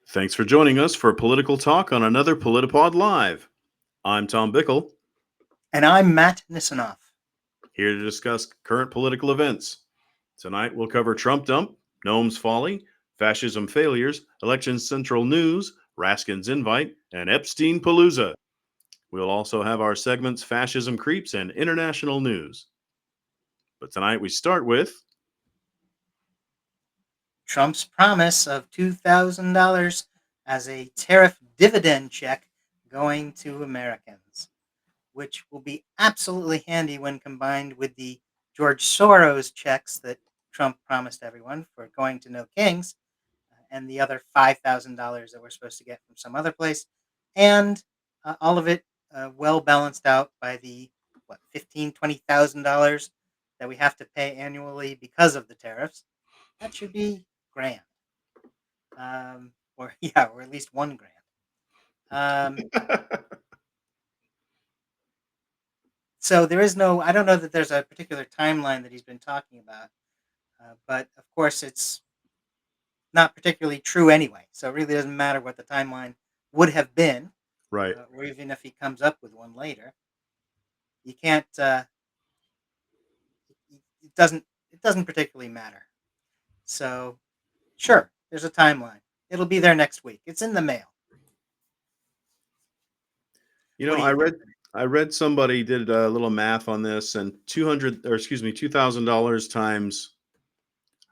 Thanks for joining us for political talk on another PolitiPod Live. I'm Tom Bickle, And I'm Matt Nisanoff. here to discuss current political events. Tonight we'll cover Trump dump, Noam's folly, fascism failures, election central news, Raskin's invite, and Epstein Palooza. We'll also have our segments Fascism Creeps and International News. But tonight we start with Trump's promise of $2,000 as a tariff dividend check going to Americans, which will be absolutely handy when combined with the George Soros checks that Trump promised everyone for going to No Kings and the other $5,000 that we're supposed to get from some other place. And all of it well balanced out by the, $15,000, $20,000 that we have to pay annually because of the tariffs. That should be grand. Or yeah, or at least 1 grand. Um, so there is no. I don't know that there's a particular timeline that he's been talking about, but of course it's not particularly true anyway. So it really doesn't matter what the timeline would have been, right. or even if he comes up with one later. You can't. It doesn't. It doesn't particularly matter. So sure, there's a timeline. It'll be there next week. It's in the mail. You What know, do I you think? read I read somebody did a little math on this, and 200 or excuse me, $2,000 times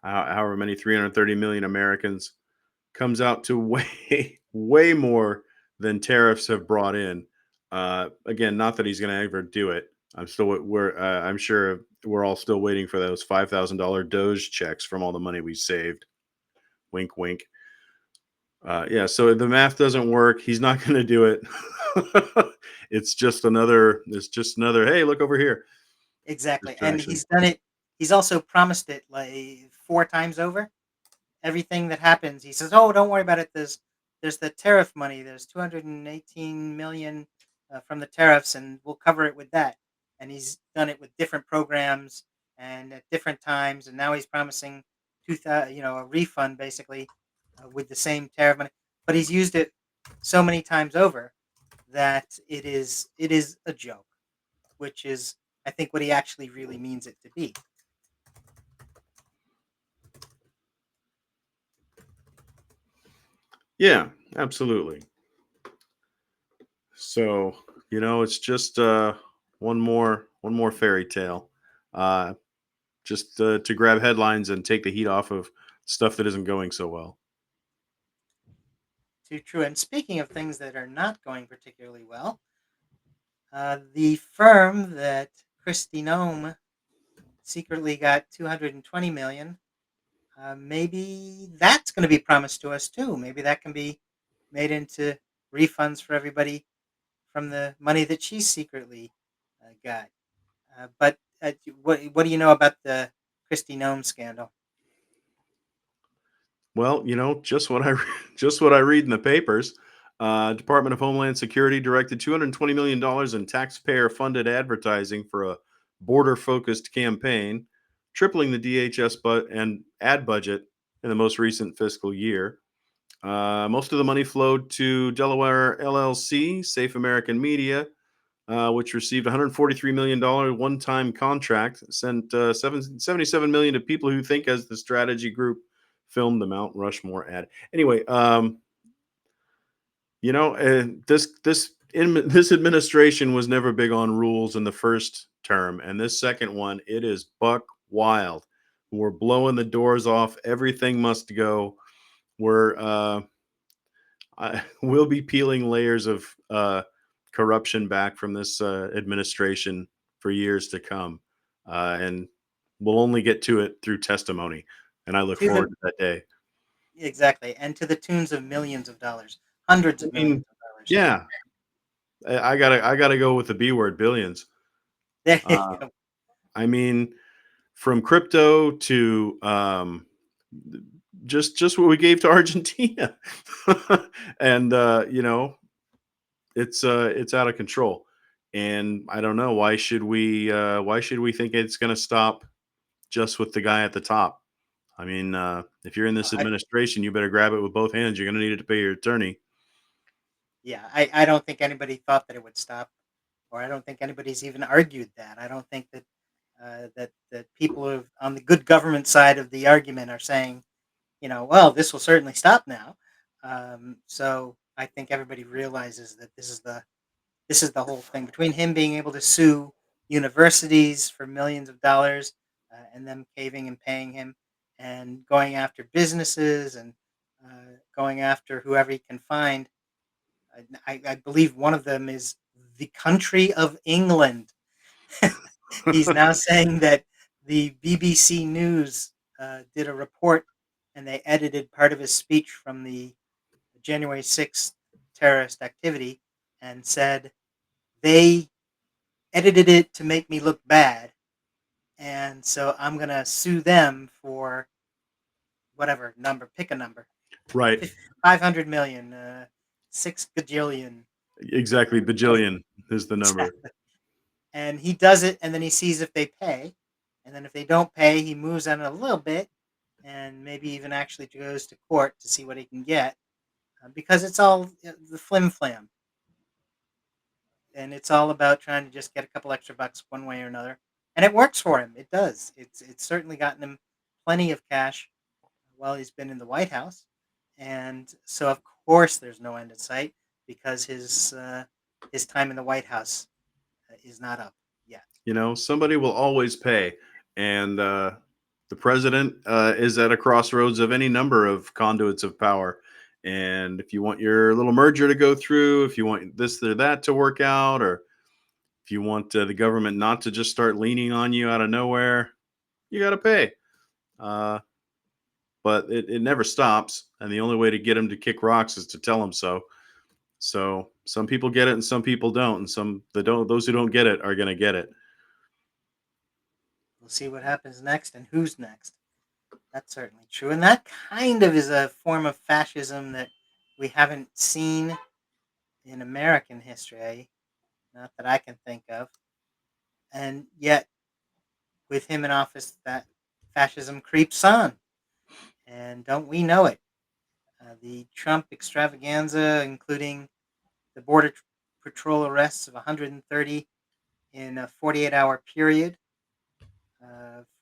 however many 330 million Americans comes out to way way more than tariffs have brought in. Again, not that he's going to ever do it. I'm sure we're all still waiting for those $5,000 Doge checks from all the money we saved. Wink, wink. Yeah, so the math doesn't work. He's not going to do it. It's just another. It's just another. Hey, look over here. Exactly, and Distraction. he's done it. He's also promised it like 4 times over. Everything that happens, he says, "Oh, don't worry about it. There's the tariff money. There's 218 million from the tariffs, and we'll cover it with that." And he's done it with different programs and at different times. And now he's promising a refund basically with the same tariff money. But he's used it so many times over that it is a joke, which is I think what he actually really means it to be. Yeah, absolutely. So it's just one more fairy tale, uh, just to grab headlines and take the heat off of stuff that isn't going so well. Too true. And speaking of things that are not going particularly well, the firm that Christy Nome secretly got 220 million, maybe that's going to be promised to us too. Maybe that can be made into refunds for everybody from the money that she secretly got. But what do you know about the Christy Nome scandal? Well, just what just what I read in the papers. Department of Homeland Security directed $220 million in taxpayer-funded advertising for a border-focused campaign, tripling the DHS and ad budget in the most recent fiscal year. Most of the money flowed to Delaware LLC, Safe American Media, which received $143 million one-time contract, sent 77 million to people who think as the strategy group filmed the Mount Rushmore ad. Anyway, this administration was never big on rules in the first term, and this second one, it is buck wild. We're blowing the doors off. Everything must go. We'll be peeling layers of corruption back from this administration for years to come, and we'll only get to it through testimony. And I look To forward the to that day. Exactly, and to the tunes of millions of dollars, hundreds I of millions mean, of dollars. yeah, I gotta go with the B word, billions. There you Uh, go. I mean, from crypto to just what we gave to Argentina, and it's out of control. And I don't know, why should we think it's going to stop just with the guy at the top? I mean, if you're in this I, administration, you better grab it with both hands. You're going to need it to pay your attorney. yeah, I don't think anybody thought that it would stop, or I don't think anybody's even argued that. I don't think that that people who on the good government side of the argument are saying, well, this will certainly stop now. So I think everybody realizes that this is the whole thing between him being able to sue universities for millions of dollars and them caving and paying him, and going after businesses and going after whoever he can find. I believe one of them is the country of England. He's now saying that the BBC News did a report and they edited part of his speech from the January 6th terrorist activity and said they edited it to make me look bad. And so I'm going to sue them for whatever number, pick a number, Right. 500 million, 6 gajillion. Exactly. Whatever. Bajillion is the number. Exactly. And he does it, and then he sees if they pay. And then if they don't pay, he moves on it a little bit and maybe even actually goes to court to see what he can get because it's all the flim flam. And it's all about trying to just get a couple extra bucks one way or another. And it works for him. It does. It's certainly gotten him plenty of cash while he's been in the White House. And so, of course, there's no end in sight because his time in the White House is not up yet. Somebody will always pay. And the president is at a crossroads of any number of conduits of power. And if you want your little merger to go through, if you want this or that to work out, or if you want the government not to just start leaning on you out of nowhere, you got to pay. Uh, but it never stops. And the only way to get him to kick rocks is to tell him so. So some people get it and some people don't. And those who don't get it are going to get it. We'll see what happens next and who's next. That's certainly true. And that kind of is a form of fascism that we haven't seen in American history, not that I can think of. And yet, with him in office, that fascism creeps on. And don't we know it? The Trump extravaganza, including the Border Patrol arrests of 130 in a 48-hour period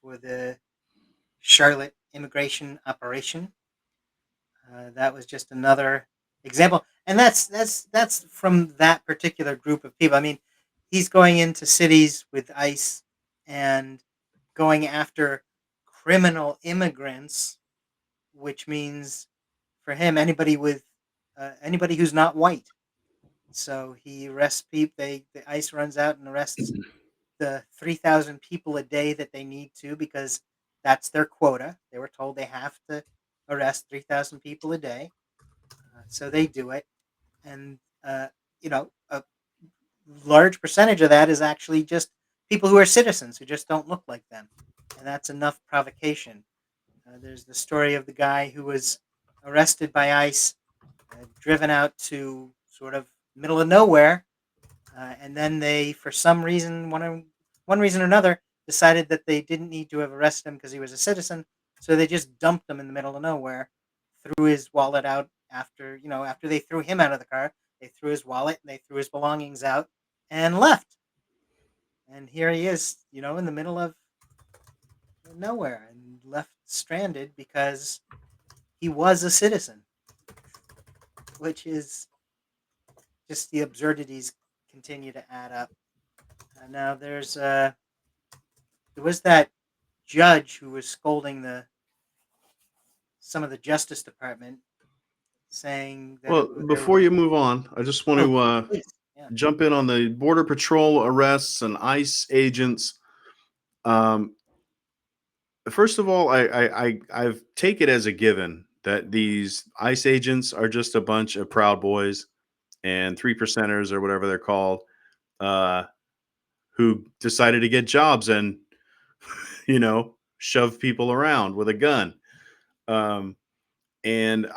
for the Charlotte immigration operation. That was just another example, and that's from that particular group of people. I mean, he's going into cities with ICE and going after criminal immigrants, which means for him anybody who's not white. So he arrests people. The ICE runs out and arrests the 3,000 people a day that they need to because that's their quota. They were told they have to arrest 3,000 people a day. So they do it. And, a large percentage of that is actually just people who are citizens who just don't look like them. And that's enough provocation. There's the story of the guy who was arrested by ICE, driven out to sort of middle of nowhere, and then they, for some reason, one reason or another, decided that they didn't need to have arrested him because he was a citizen. So they just dumped him in the middle of nowhere, threw his wallet out after they threw him out of the car. They threw his wallet and they threw his belongings out and left. And here he is, in the middle of nowhere and left stranded because he was a citizen, which is just the absurdities continue to add up. Now there was that judge who was scolding some of the Justice Department, saying that Well, there before were. you move on, I just want Oh, to please, yeah. jump in on the Border Patrol arrests and ICE agents. Um, First of all, I've take it as a given that these ICE agents are just a bunch of proud boys and 3 percenters or whatever they're called, uh, who decided to get jobs and shove people around with a gun. Um, and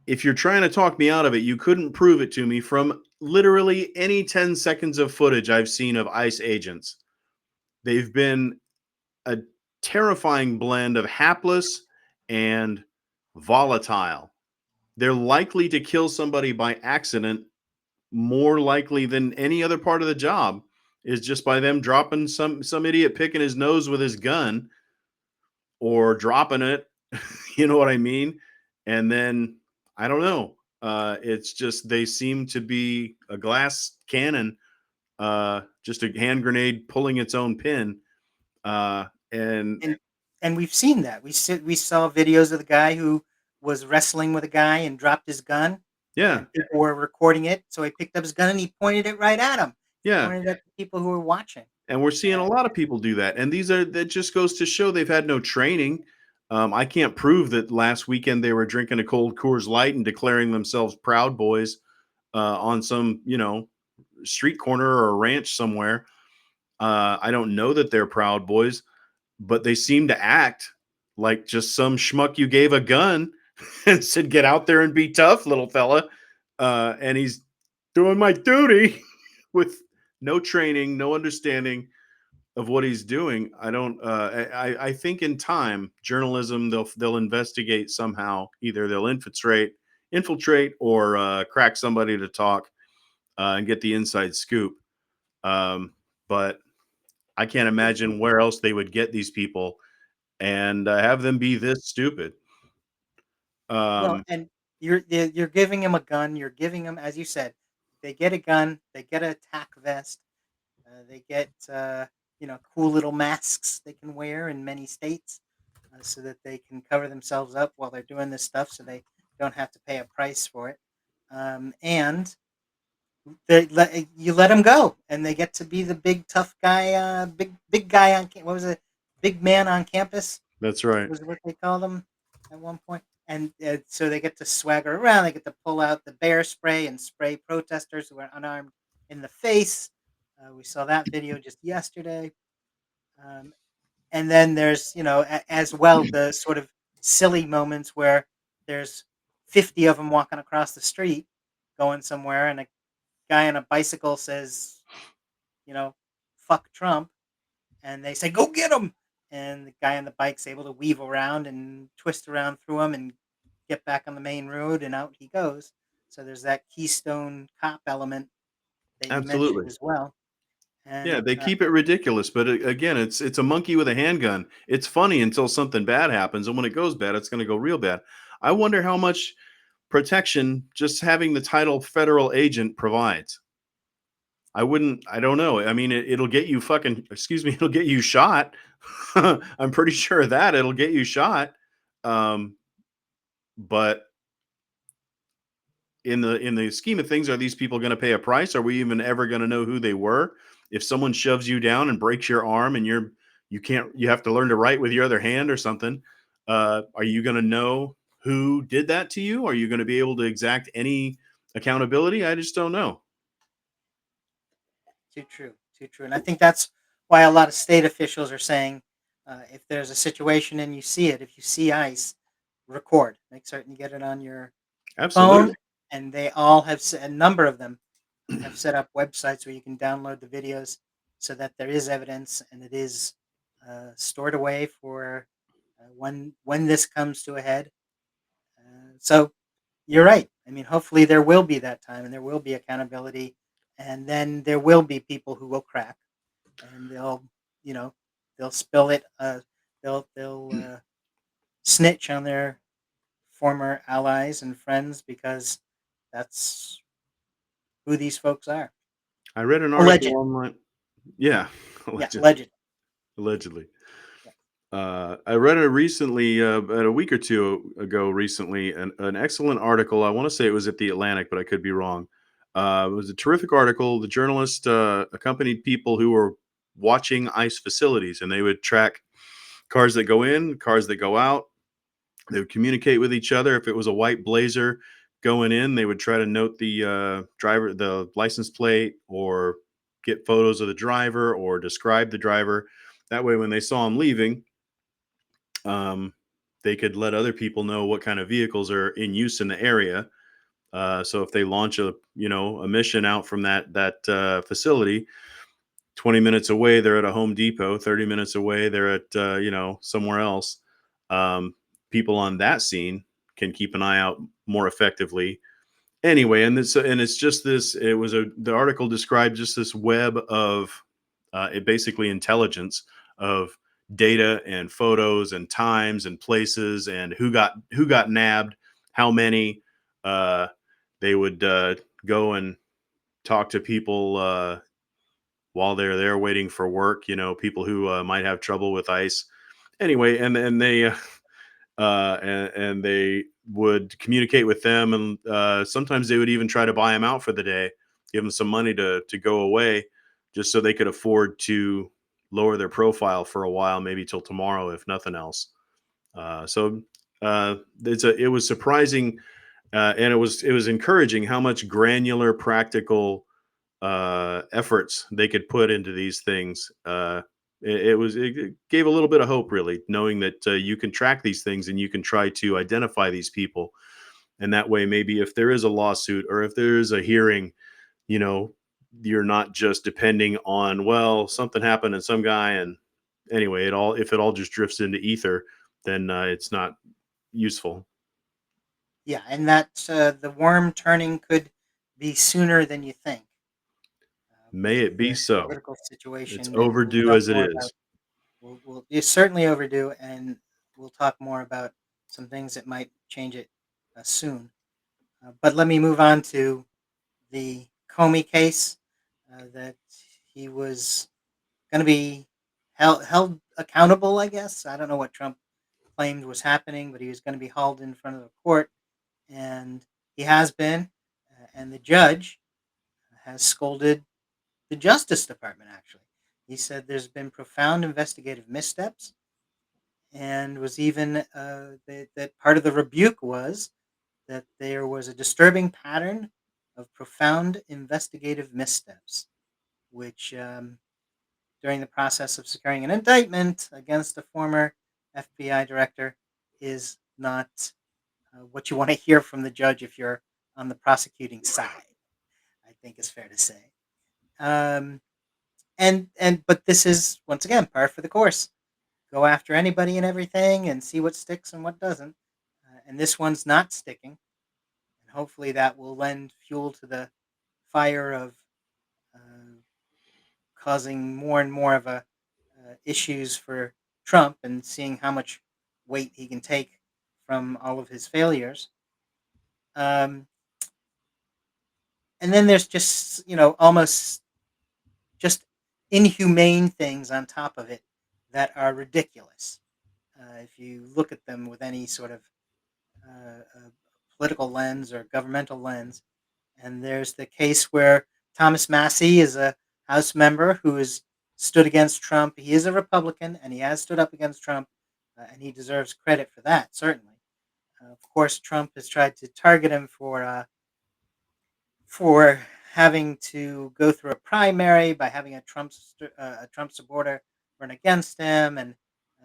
if you're trying to talk me out of it, you couldn't prove it to me from literally any 10 seconds of footage I've seen of ICE agents. They've been a terrifying blend of hapless and volatile. They're likely to kill somebody by accident more likely than any other part of the job is just by them dropping some idiot picking his nose with his gun or dropping it. You know what I mean? And then I don't know. It's just they seem to be a glass cannon, just a hand grenade pulling its own pin. And and and we've seen that. We saw videos of the guy who was wrestling with a guy and dropped his gun, yeah, and people were recording it. So he picked up his gun and he pointed it right at him. He yeah. pointed at the people who were watching. And we're seeing a And lot of people do that. And that just goes to show they've had no training. I can't prove that last weekend they were drinking a cold Coors Light and declaring themselves Proud Boys on some, street corner or a ranch somewhere. I don't know that they're Proud Boys, but they seem to act like just some schmuck you gave a gun and said, "Get out there and be tough, little fella." And he's doing my duty with no training, no understanding of what he's doing. I don't. I think in time, journalism they'll investigate somehow. Either they'll infiltrate, or crack somebody to talk and get the inside scoop. Um, but I can't imagine where else they would get these people and have them be this stupid. well, Um, and you're giving him a gun. You're giving him, as you said, they get a gun. They get a tack vest. They get cool little masks they can wear in many states, so that they can cover themselves up while they're doing this stuff, so they don't have to pay a price for it. And you let them go, and they get to be the big tough guy, big guy on what was it, big man on campus that's right. was what they called them at one point. And so they get to swagger around. They get to pull out the bear spray and spray protesters who are unarmed in the face. We saw that video just yesterday. Um, and then there's, as well, the sort of silly moments where there's 50 of them walking across the street going somewhere, and a guy on a bicycle says, you know, fuck Trump, and they say, go get him. And the guy on the bike's able to weave around and twist around through him and get back on the main road, and out he goes. So there's that Keystone Cop element that you mentioned Absolutely. as well. Yeah, And they keep it ridiculous, but again, it's a monkey with a handgun. It's funny until something bad happens, and when it goes bad, it's going to go real bad. I wonder how much protection just having the title federal agent provides. I wouldn't. I don't know. I mean, it'll get you fucking. Excuse me. It'll get you shot. I'm pretty sure of that it'll get you shot. Um, but in the scheme of things, are these people going to pay a price? Are we even ever going to know who they were? If someone shoves you down and breaks your arm, and you have to learn to write with your other hand or something, are you going to know who did that to you? Are you going to be able to exact any accountability? I just don't know. too true, too true. And I think that's why a lot of state officials are saying, if there's a situation and you see it, if you see ICE, record. Make certain you get it on your Absolutely. phone. And they all have a number of them have set up websites where you can download the videos, so that there is evidence and it is stored away for when this comes to a head. So you're right. I mean, hopefully there will be that time, and there will be accountability, and then there will be people who will crack, and you know, they'll spill it. They'll snitch on their former allies and friends, because that's who these folks are. I read an article Alleged, online. Yeah, yeah, allegedly. alleged. Allegedly. Yeah. I read it recently, about a week or two ago. Recently, an excellent article. I want to say it was at the Atlantic, but I could be wrong. It was a terrific article. The journalist accompanied people who were watching ICE facilities, and they would track cars that go in, cars that go out. They would communicate with each other. If it was a white Blazer going in, they would try to note the the license plate, or get photos of the driver, or describe the driver. That way, when they saw him leaving, um, they could let other people know what kind of vehicles are in use in the area. So if they launch a mission out from that facility, 20 minutes away they're at a Home Depot, 30 minutes away they're at somewhere else. Um, people on that scene can keep an eye out more effectively. Anyway, and it's just this. It was a the article described just this web of it basically intelligence of data and photos and times and places and who got nabbed, how many. Uh, they would go and talk to people while they're there waiting for work. People who might have trouble with ICE. Anyway, and they and they would communicate with them, and sometimes they would even try to buy them out for the day, give them some money to go away, just so they could afford to lower their profile for a while, maybe till tomorrow, if nothing else. So it was surprising, and it was encouraging how much granular, practical efforts they could put into these things. It gave a little bit of hope, really, knowing that you can track these things and you can try to identify these people, and that way, maybe if there is a lawsuit or if there is a hearing, you know, you're not just depending on, well, something happened and some guy, and anyway, it all if it all just drifts into ether, then it's not useful. Yeah, and that the worm turning could be sooner than you think May with it be the so. political It's situation that we'll overdue talk as it more about. is. It's certainly overdue, and we'll talk more about some things that might change it soon. But let me move on to the Comey case that he was going to be held accountable, I guess. I don't know what Trump claimed was happening, but he was going to be hauled in front of the court, and he has been. And the judge has scolded the Justice Department, actually. He said there's been profound investigative missteps, and was even that part of the rebuke was that there was a disturbing pattern of profound investigative missteps, which during the process of securing an indictment against a former FBI director is not what you want to hear from the judge if you're on the prosecuting side. I think is fair to say. Um, and but this is once again par for the course. Go after anybody and everything, and see what sticks and what doesn't. And this one's not sticking, and hopefully that will lend fuel to the fire of uh, causing more and more of a issues for Trump and seeing how much weight he can take from all of his failures. Um, and then there's just almost just inhumane things on top of it that are ridiculous if you look at them with any sort of political lens or governmental lens. And there's the case where Thomas Massey is a House member who has stood against Trump. He is a Republican, and he has stood up against Trump, and he deserves credit for that, certainly. Of course, Trump has tried to target him for having to go through a primary by having a Trump supporter run against him, and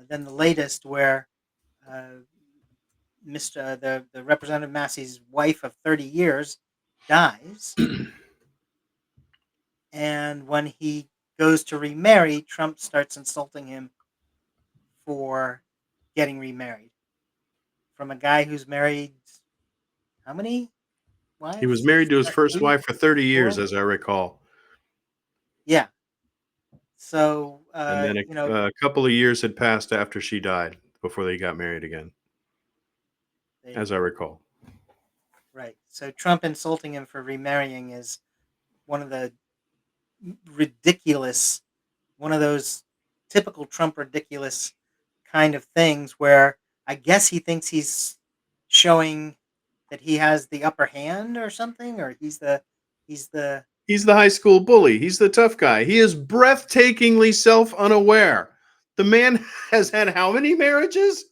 then the latest where uh, Mr. The Representative Massey's wife of 30 years dies, and when he goes to remarry, Trump starts insulting him for getting remarried from a guy who's married how many He was wives? married to his first Eight, wife for 30 years, four? as I recall. Yeah. So And then a couple of years had passed after she died before they got married again, there you as I go. recall. Right. So Trump insulting him for remarrying is one of the ridiculous, one of those typical Trump ridiculous kind of things where I guess he thinks he's showing that he has the upper hand or something, or he's the He's the high school bully. He's the tough guy. He is breathtakingly self unaware. The man has had how many marriages?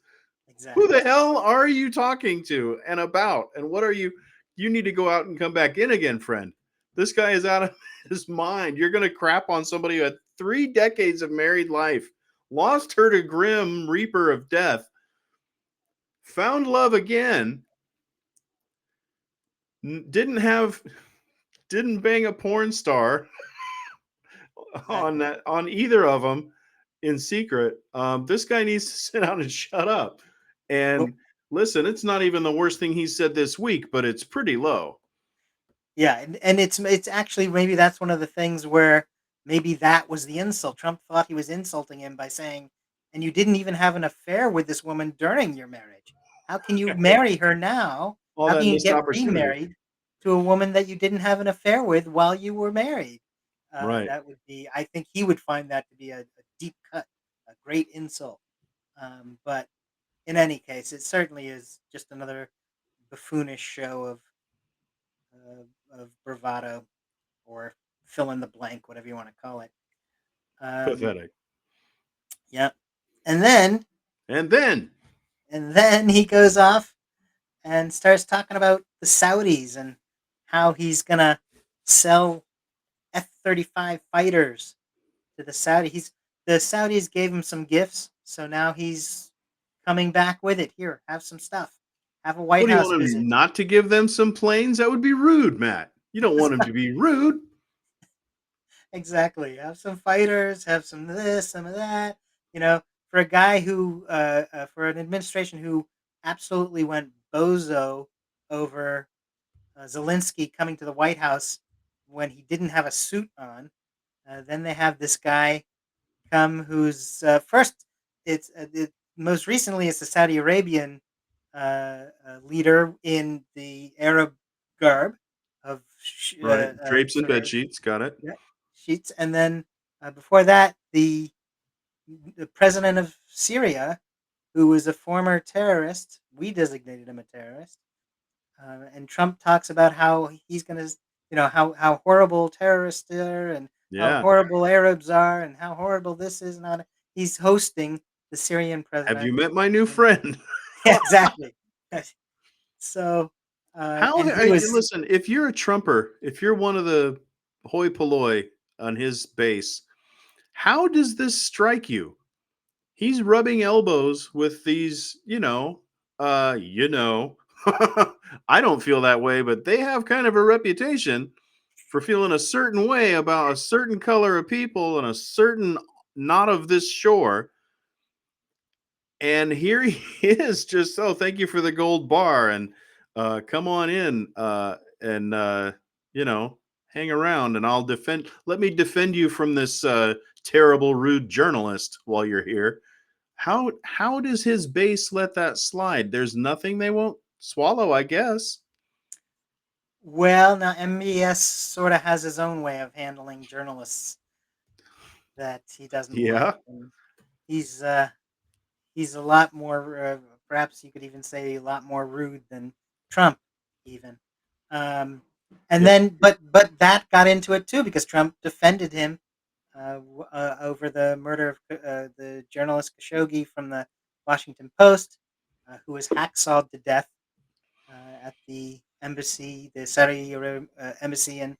Who the exactly. hell are you talking to and about? And what are you? You need to go out and come back in again, friend. This guy is out of his mind. You're going to crap on somebody who had 3 decades of married life, lost her to grim reaper of death, found love again, didn't bang a porn star on Exactly. on either of them in secret. This guy needs to sit down and shut up. Well, And listen, it's not even the worst thing he said this week, but it's pretty low. yeah, and it's actually maybe that's one of the things where maybe that was the insult. Trump thought he was insulting him by saying, "And you didn't even have an affair with this woman during your marriage. How can you marry her now? All How can that you missed get opportunity. remarried to a woman that you didn't have an affair with while you were married?" Right. That would be, I think he would find that to be a deep cut, a great insult. But in any case, it certainly is just another buffoonish show of bravado or fill in the blank, whatever you want to call it. Um, Pathetic. yeah, and then And then, he goes off and starts talking about the Saudis and how he's gonna sell F-35 fighters to the Saudis. The Saudis gave him some gifts, so now he's coming back with it. Here, have some stuff. Have a what White do you House want visit. him not to give them some planes? That would be rude, Matt. You don't want him to be rude. Exactly. Have some fighters, have some of this, some of that. You know, for a guy who, for an administration who absolutely went bozo over Zelensky coming to the White House when he didn't have a suit on. Then they have this guy come who's first. Most recently it's the Saudi Arabian leader in the Arab garb of Right. Drapes and sort bed of, sheets. Got it. yeah, sheets, and then before that, the president of Syria, who was a former terrorist, we designated him a terrorist, and Trump talks about how he's going to, how horrible terrorists are, and how Yeah. horrible Arabs are, and how horrible this is, and how he's hosting the Syrian Have you president. met my new And friend? yeah, exactly. So, How and he was listen, if you're a Trumper, if you're one of the hoi polloi on his base, how does this strike you? He's rubbing elbows with these, I don't feel that way, but they have kind of a reputation for feeling a certain way about a certain color of people and a certain not of this shore. And here he is, just, oh, thank you for the gold bar, and come on in, and you know hang around, and let me defend you from this terrible rude journalist while you're here. How does his base let that slide? There's nothing they won't swallow, I guess. well now. MBS sort of has his own way of handling journalists that he doesn't like, Yeah. and he's uh, he's a lot more, perhaps you could even say a lot more rude than Trump, even. Um, and Yep. then, but that got into it too because Trump defended him over the murder of the journalist Khashoggi from the Washington Post, who was hacksawed to death at the embassy, the Saudi embassy in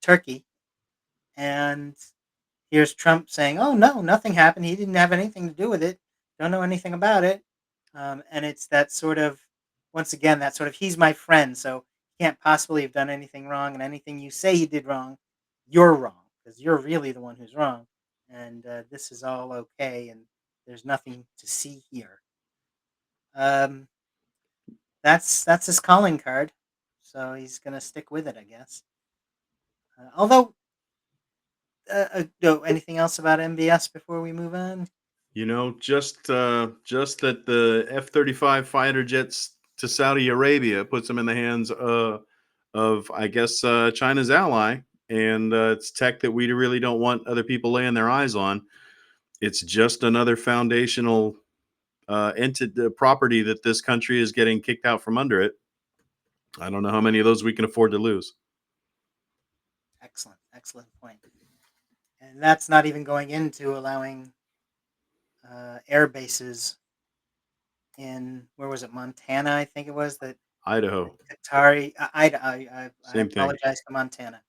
Turkey, and here's Trump saying, "Oh no, nothing happened. He didn't have anything to do with it. Don't know anything about it." And it's that sort of, once again, that sort of, he's my friend, so he can't possibly have done anything wrong, and anything you say he did wrong, you're wrong because you're really the one who's wrong, and this is all okay, and there's nothing to see here. Um, that's his calling card, so he's gonna stick with it, I guess. Although, no, anything else about MBS before we move on? Just that the F-35 fighter jets to Saudi Arabia puts them in the hands of, I guess, China's ally, and it's tech that we really don't want other people laying their eyes on. It's just another foundational property that this country is getting kicked out from under it. I don't know how many of those we can afford to lose. Excellent, excellent point. And that's not even going into allowing air bases in, where was it, Montana? I think it was that the Idaho, Qatari. I same thing. apologize to Montana,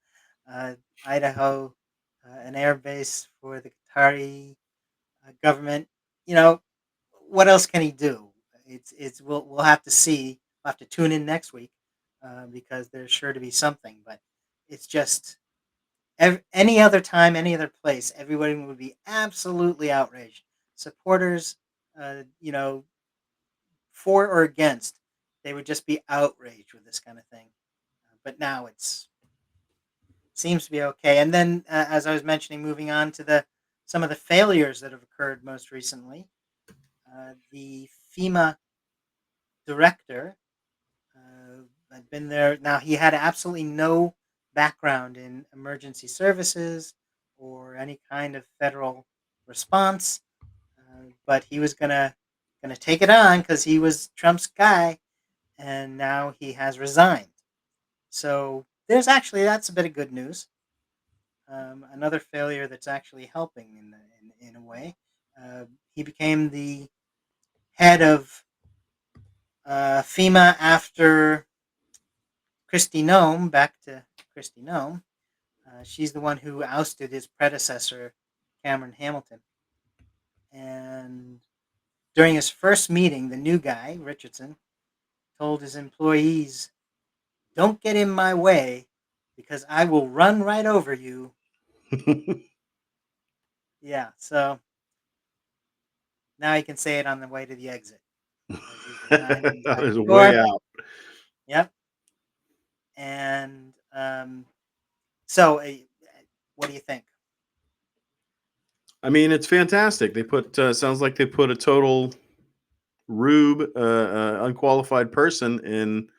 uh, Idaho, an air base for the Qatari government. You know, what else can he do? It's we'll have to see. We'll have to tune in next week because there's sure to be something. But it's just any other time, any other place, everybody would be absolutely outraged. Supporters, you know, for or against, they would just be outraged with this kind of thing. But now it's seems to be okay. And then, as I was mentioning, moving on to the some of the failures that have occurred most recently, the FEMA director had been there. Now he had absolutely no background in emergency services or any kind of federal response, but he was gonna take it on because he was Trump's guy, and now he has resigned. So there's actually that's a bit of good news. Another failure that's actually helping in a way. He became the head of FEMA after Christy Nome. Back to Christy Nome. She's the one who ousted his predecessor, Cameron Hamilton. And during his first meeting, the new guy, Richardson, told his employees, "Don't get in my way because I will run right over you." Yeah, so now he can say it on the way to the exit because he's resigned and he's That out is the door. way out. Yep. And so, what do you think? I mean, it's fantastic. They put sounds like they put a total rube, unqualified person in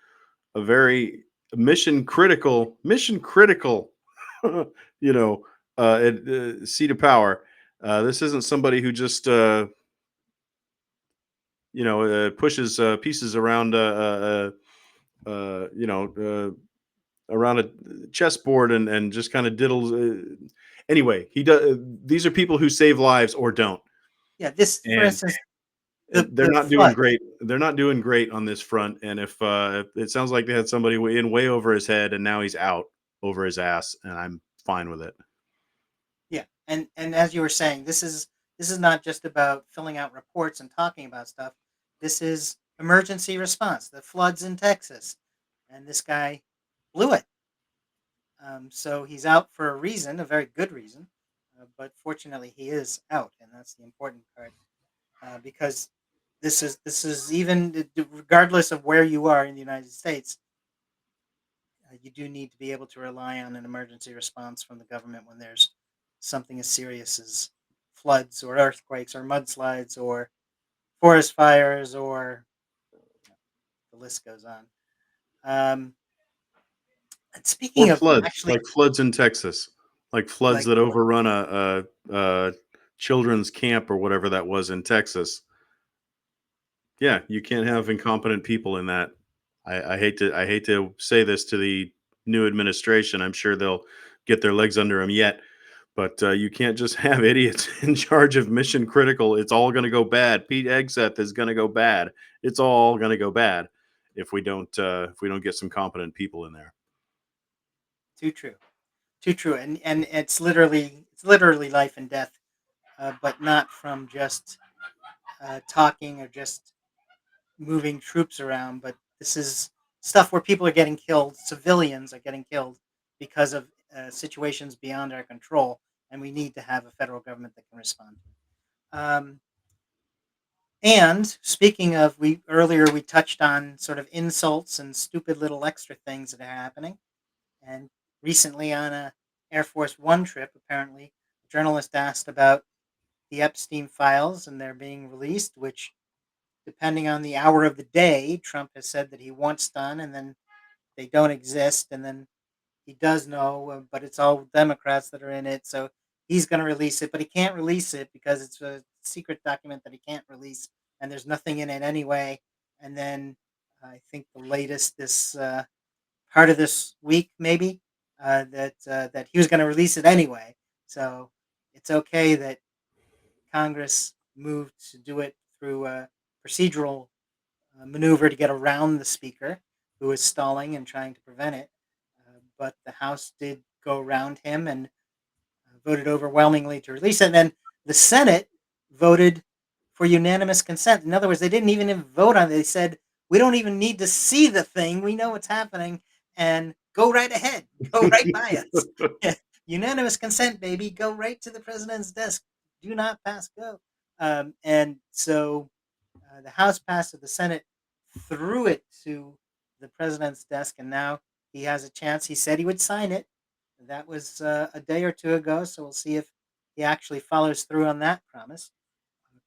a very mission critical, you know, seat of power. This isn't somebody who just pushes pieces around around a chessboard and just kind of diddles. Anyway, he does. These are people who save lives or don't, Yeah, this, for and instance, they're the not doing flood. great. They're not doing great on this front. And if it sounds like they had somebody in way over his head, and now he's out over his ass, and I'm fine with it. Yeah, and as you were saying, this is not just about filling out reports and talking about stuff. This is emergency response. The floods in Texas, and this guy blew it. So he's out for a reason, a very good reason, but fortunately he is out, and that's the important part because this is even regardless of where you are in the United States, you do need to be able to rely on an emergency response from the government when there's something as serious as floods or earthquakes or mudslides or forest fires or the list goes on. Um, and Or speaking of floods, actually, like floods in Texas, like floods like that overrun a children's camp or whatever that was in Texas. Yeah, you can't yeah, have incompetent people in that. I hate to say this to the new administration. I'm sure they'll get their legs under them yet, but you can't just have idiots in charge of mission critical. It's all going to go bad. Pete Hegseth is going to go bad. It's all going to go bad if we don't get some competent people in there. too true, too true, and it's literally life and death, but not from just talking or just moving troops around, but this is stuff where people are getting killed, civilians are getting killed because of situations beyond our control, and we need to have a federal government that can respond to it. And speaking of, we earlier we touched on sort of insults and stupid little extra things that are happening, and recently on a Air Force One trip, apparently, a journalist asked about the Epstein files and they're being released, which depending on the hour of the day, Trump has said that he wants done, and then they don't exist, and then he does know, but it's all Democrats that are in it, so he's going to release it, but he can't release it because it's a secret document that he can't release, and there's nothing in it anyway. And then I think the latest this part of this week, maybe that he was going to release it anyway. So it's okay that Congress moved to do it through a procedural maneuver to get around the speaker, who was stalling and trying to prevent it. But the House did go around him and voted overwhelmingly to release it. And then the Senate voted for unanimous consent. In other words, they didn't even vote on it. They said, "We don't even need to see the thing. We know what's happening, and go right ahead. Go right by us." Unanimous consent, baby. Go right to the president's desk. Do not pass go. And so The House passed it. The Senate threw it to the president's desk, and now he has a chance. He said he would sign it. That was a day or two ago, so we'll see if he actually follows through on that promise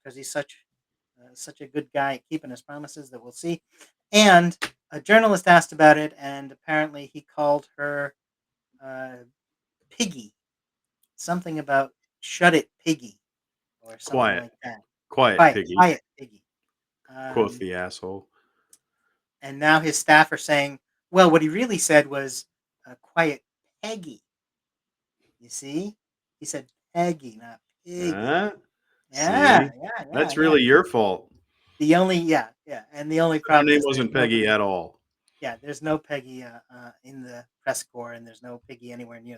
because he's such a good guy at keeping his promises that we'll see. And a journalist asked about it, and apparently he called her uh, Piggy, something about "shut it, Piggy" or something Quiet, like that. quiet, Quiet, piggy, quiet, Piggy. quoth Um, the asshole. and now his staff are saying, well, what he really said was "quiet, Peggy." You see, he said Peggy, not Piggy. Huh? Yeah, See, yeah, yeah, that's yeah. really your fault. Yeah, and the only Her problem name is there's wasn't Peggy nobody. at all. Yeah, there's no Peggy in the press corps, and there's no Peggy anywhere near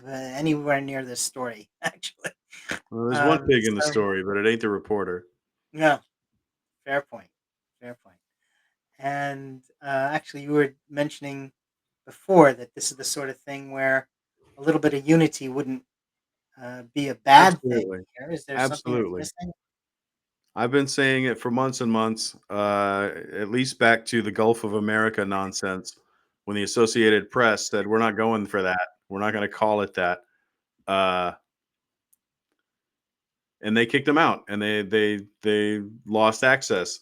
anywhere near this story, actually. Well, there's one pig in the So story, but it ain't the reporter. no, fair point, fair point. And actually, you were mentioning before that this is the sort of thing where a little bit of unity wouldn't be a bad thing. Absolutely. Here, is there something that's Absolutely. missing? I've been saying it for months and months, at least back to the Gulf of America nonsense when the Associated Press said, we're not going for that. We're not going to call it that. Uh, and they kicked them out and they lost access.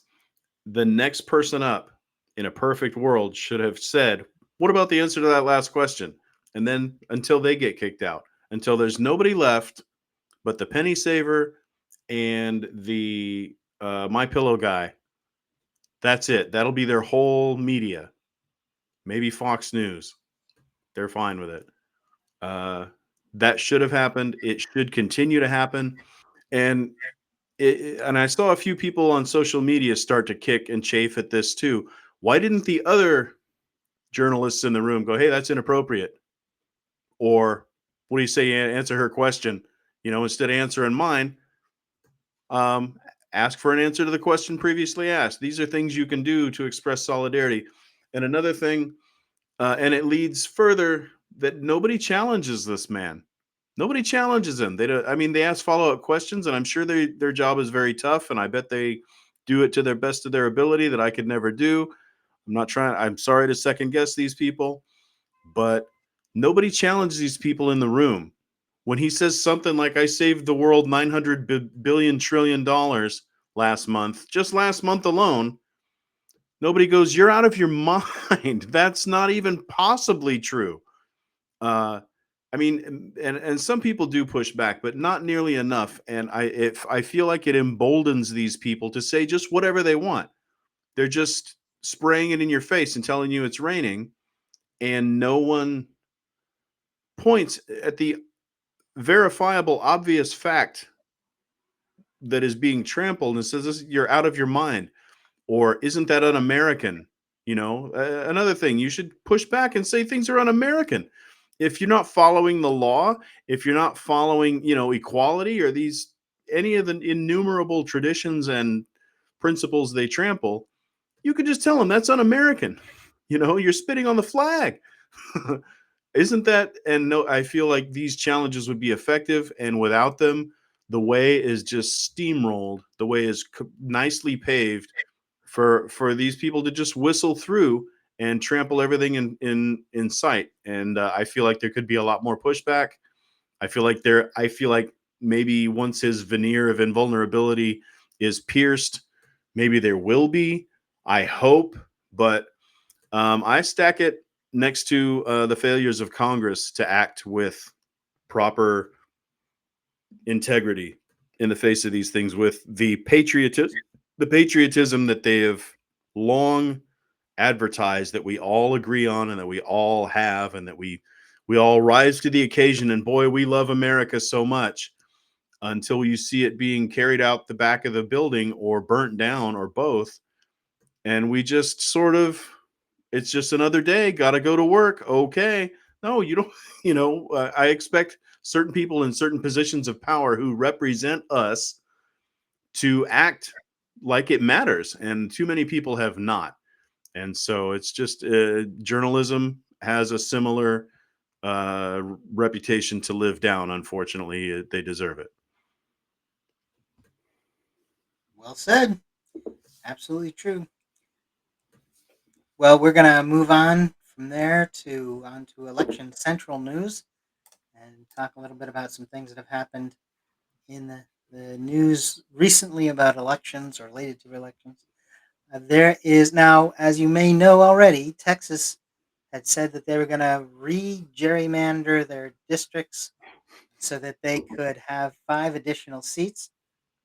The next person up in a perfect world should have said, what about the answer to that last question? And then until they get kicked out, until there's nobody left but the penny saver and the my pillow guy. That's it. That'll be their whole media. Maybe Fox News. They're fine with it. Uh, that should have happened. It should continue to happen. And and I saw a few people on social media start to kick and chafe at this too. Why didn't the other journalists in the room go, "Hey, that's inappropriate," or "What do you say? Answer her question." Instead of answering mine, um, ask for an answer to the question previously asked. These are things you can do to express solidarity. And another thing, and it leads further that nobody challenges this man. Nobody challenges him. They don't, I mean, they ask follow up questions, and I'm sure their job is very tough, and I bet they do it to their best of their ability that I could never do. I'm not trying. I'm sorry to second guess these people, but nobody challenges these people in the room. When he says something like, I saved the world 900 billion trillion dollars last month, just last month alone, nobody goes, you're out of your mind. That's not even possibly true. Uh, I mean, and some people do push back, but not nearly enough. And I feel like it emboldens these people to say just whatever they want. They're just spraying it in your face and telling you it's raining, and no one points at the verifiable, obvious fact that is being trampled and says, you're out of your mind. Or isn't that un-American? Another thing, you should push back and say things are un-American. If you're not following the law, if you're not following, equality or these any of the innumerable traditions and principles they trample, you could just tell them that's un-American. You're spitting on the flag. Isn't that? And no, I feel like these challenges would be effective, and without them, the way is just steamrolled. The way is nicely paved for these people to just whistle through and trample everything in sight. And I feel like there could be a lot more pushback. I feel like maybe once his veneer of invulnerability is pierced, maybe there will be. I hope, but I stack it next to the failures of Congress to act with proper integrity in the face of these things, with the patriotism that they have long advertised, that we all agree on and that we all have, and that we all rise to the occasion. And boy, we love America so much until you see it being carried out the back of the building or burnt down or both, and we just sort of, it's just another day, got to go to work. Okay. No, you don't. I expect certain people in certain positions of power who represent us to act like it matters, and too many people have not. And so it's just journalism has a similar reputation to live down. Unfortunately, they deserve it. Well said. Absolutely true. Well, we're going to move on from there to onto election central news and talk a little bit about some things that have happened in the news recently about elections or related to elections. There is now, as you may know already, Texas had said that they were going to re gerrymander their districts so that they could have five additional seats.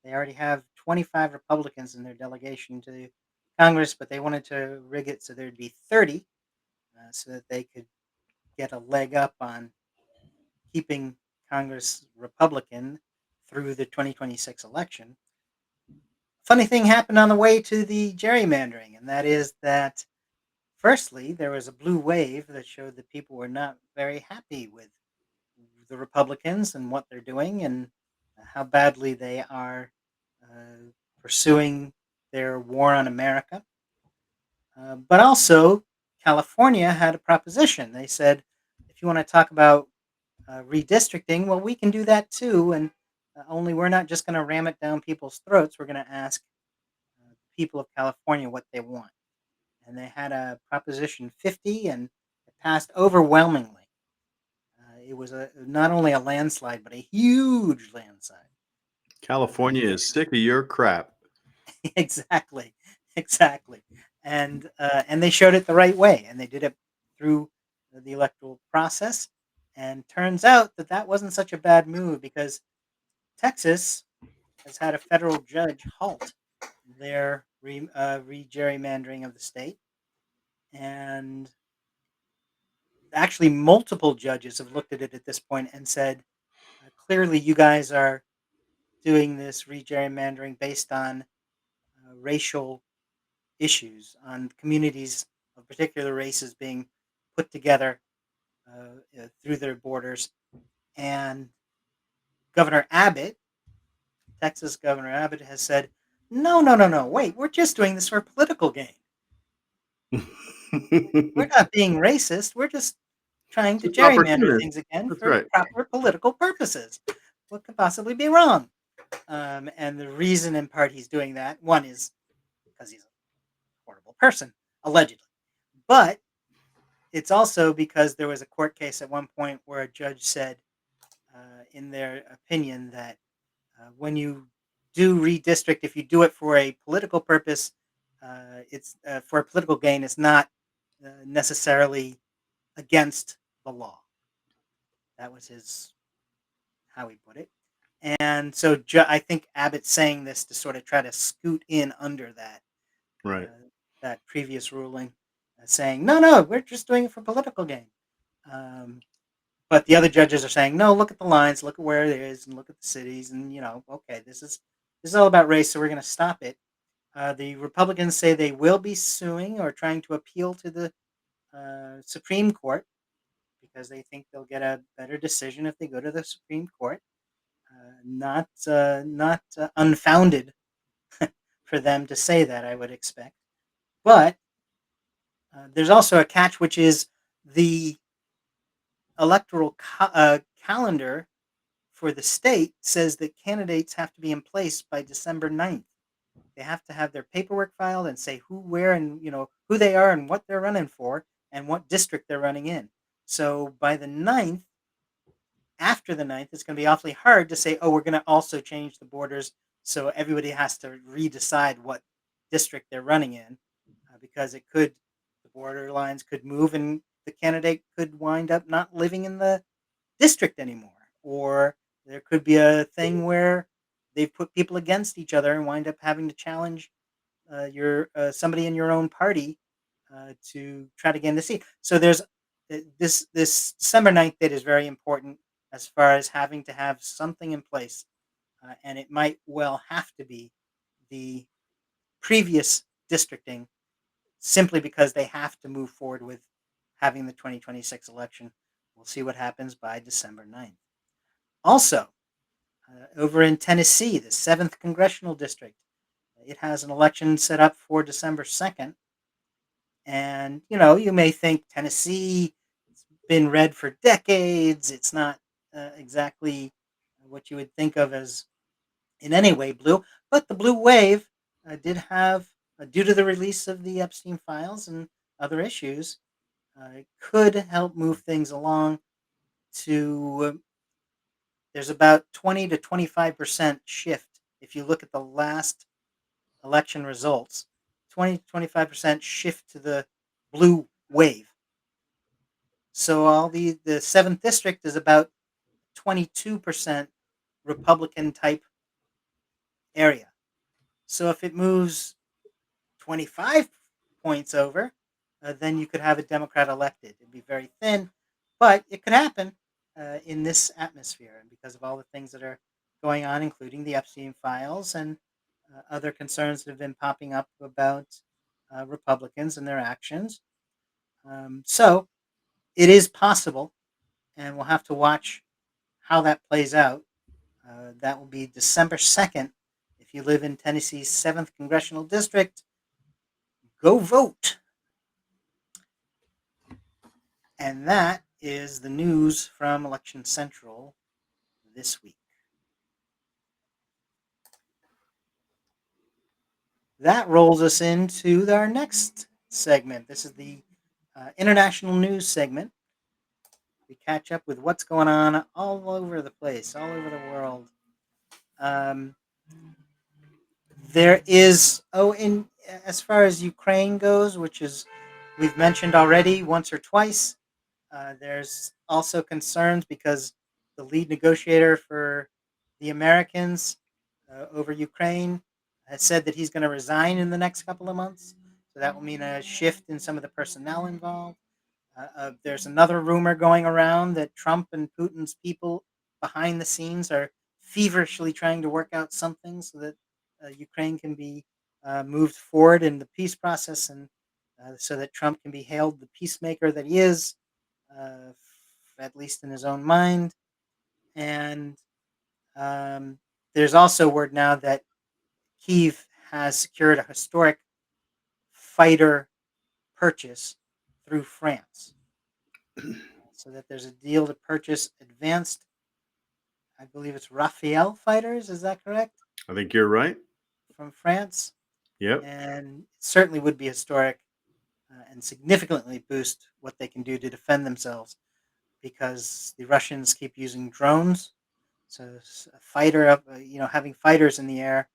They already have 25 Republicans in their delegation to Congress, but they wanted to rig it so there'd be 30 so that they could get a leg up on keeping Congress Republican through the 2026 election. Funny thing happened on the way to the gerrymandering, and that is that firstly, there was a blue wave that showed that people were not very happy with the Republicans and what they're doing and how badly they are pursuing their war on America. But also, California had a proposition. They said, if you want to talk about redistricting, well, we can do that too. And only we're not just going to ram it down people's throats. We're going to ask people of California what they want. And they had a Proposition 50 and it passed overwhelmingly. It was not only a landslide, but a huge landslide. California is sick of your crap. Exactly, exactly, and they showed it the right way, and they did it through the electoral process. And turns out that that wasn't such a bad move because Texas has had a federal judge halt their re-gerrymandering of the state, and actually multiple judges have looked at it at this point and said, clearly, you guys are doing this re-gerrymandering based on racial issues, on communities of particular races being put together through their borders. And Governor Abbott, Texas Governor Abbott, has said, no, no, no, no, wait, we're just doing this for political gain. We're not being racist. We're just trying to It's gerrymander opportunist. things again That's for right. proper political purposes. What could possibly be wrong? And the reason, in part, he's doing that, one is because he's a horrible person, allegedly. But it's also because there was a court case at one point where a judge said, in their opinion, that when you do redistrict, if you do it for a political purpose, it's for a political gain. It's not necessarily against the law. That was his how he put it. And so I think Abbott's saying this to sort of try to scoot in under Right. uh, that previous ruling, saying, no, no, we're just doing it for political gain. Um, But the other judges are saying, no, look at the lines, look at where it is, and look at the cities, and okay, this is all about race, so we're going to stop it. The Republicans say they will be suing or trying to appeal to the Supreme Court because they think they'll get a better decision if they go to the Supreme Court. Not unfounded for them to say that, I would expect. But there's also a catch, which is the electoral calendar for the state says that candidates have to be in place by December 9th. They have to have their paperwork filed and say who, where, and who they are and what they're running for and what district they're running in. So by the 9th, after the 9th, it's going to be awfully hard to say, oh, we're going to also change the borders. So everybody has to redecide what district they're running in because the border lines could move and the candidate could wind up not living in the district anymore. Or there could be a thing where they've put people against each other and wind up having to challenge your somebody in your own party to try to gain the seat. So there's this December 9th date is very important as far as having to have something in place, and it might well have to be the previous districting simply because they have to move forward with having the 2026 election. We'll see what happens by December 9th. Also, over in Tennessee, the 7th Congressional District, it has an election set up for December 2nd. And, you may think Tennessee has been red for decades. It's not exactly what you would think of as in any way blue. But the blue wave did have, due to the release of the Epstein files and other issues, it could help move things along to there's about 20 to 25% shift. If you look at the last election results, 20 to 25% shift to the blue wave. So the seventh district is about 22% Republican type area. So if it moves 25 points over, then you could have a Democrat elected. It'd be very thin, but it could happen in this atmosphere. And because of all the things that are going on, including the Epstein files and other concerns that have been popping up about Republicans and their actions. So it is possible, and we'll have to watch how that plays out. That will be December 2nd. If you live in Tennessee's 7th Congressional District, go vote. And that is the news from Election Central this week. That rolls us into our next segment. This is the international news segment. We catch up with what's going on all over the place, all over the world. Um, there is, in as far as Ukraine goes, which is we've mentioned already once or twice. There's also concerns because the lead negotiator for the Americans over Ukraine has said that he's going to resign in the next couple of months. So that will mean a shift in some of the personnel involved. There's another rumor going around that Trump and Putin's people behind the scenes are feverishly trying to work out something so that Ukraine can be moved forward in the peace process and so that Trump can be hailed the peacemaker that he is, uh, at least in his own mind. And um, there's also word now that Kyiv has secured a historic fighter purchase through France, so that there's a deal to purchase advanced, I believe it's Raphael fighters. Is that correct? I think you're right. From France, Yep. and it certainly would be historic and significantly boost what they can do to defend themselves because the Russians keep using drones. So a fighter, having fighters in the air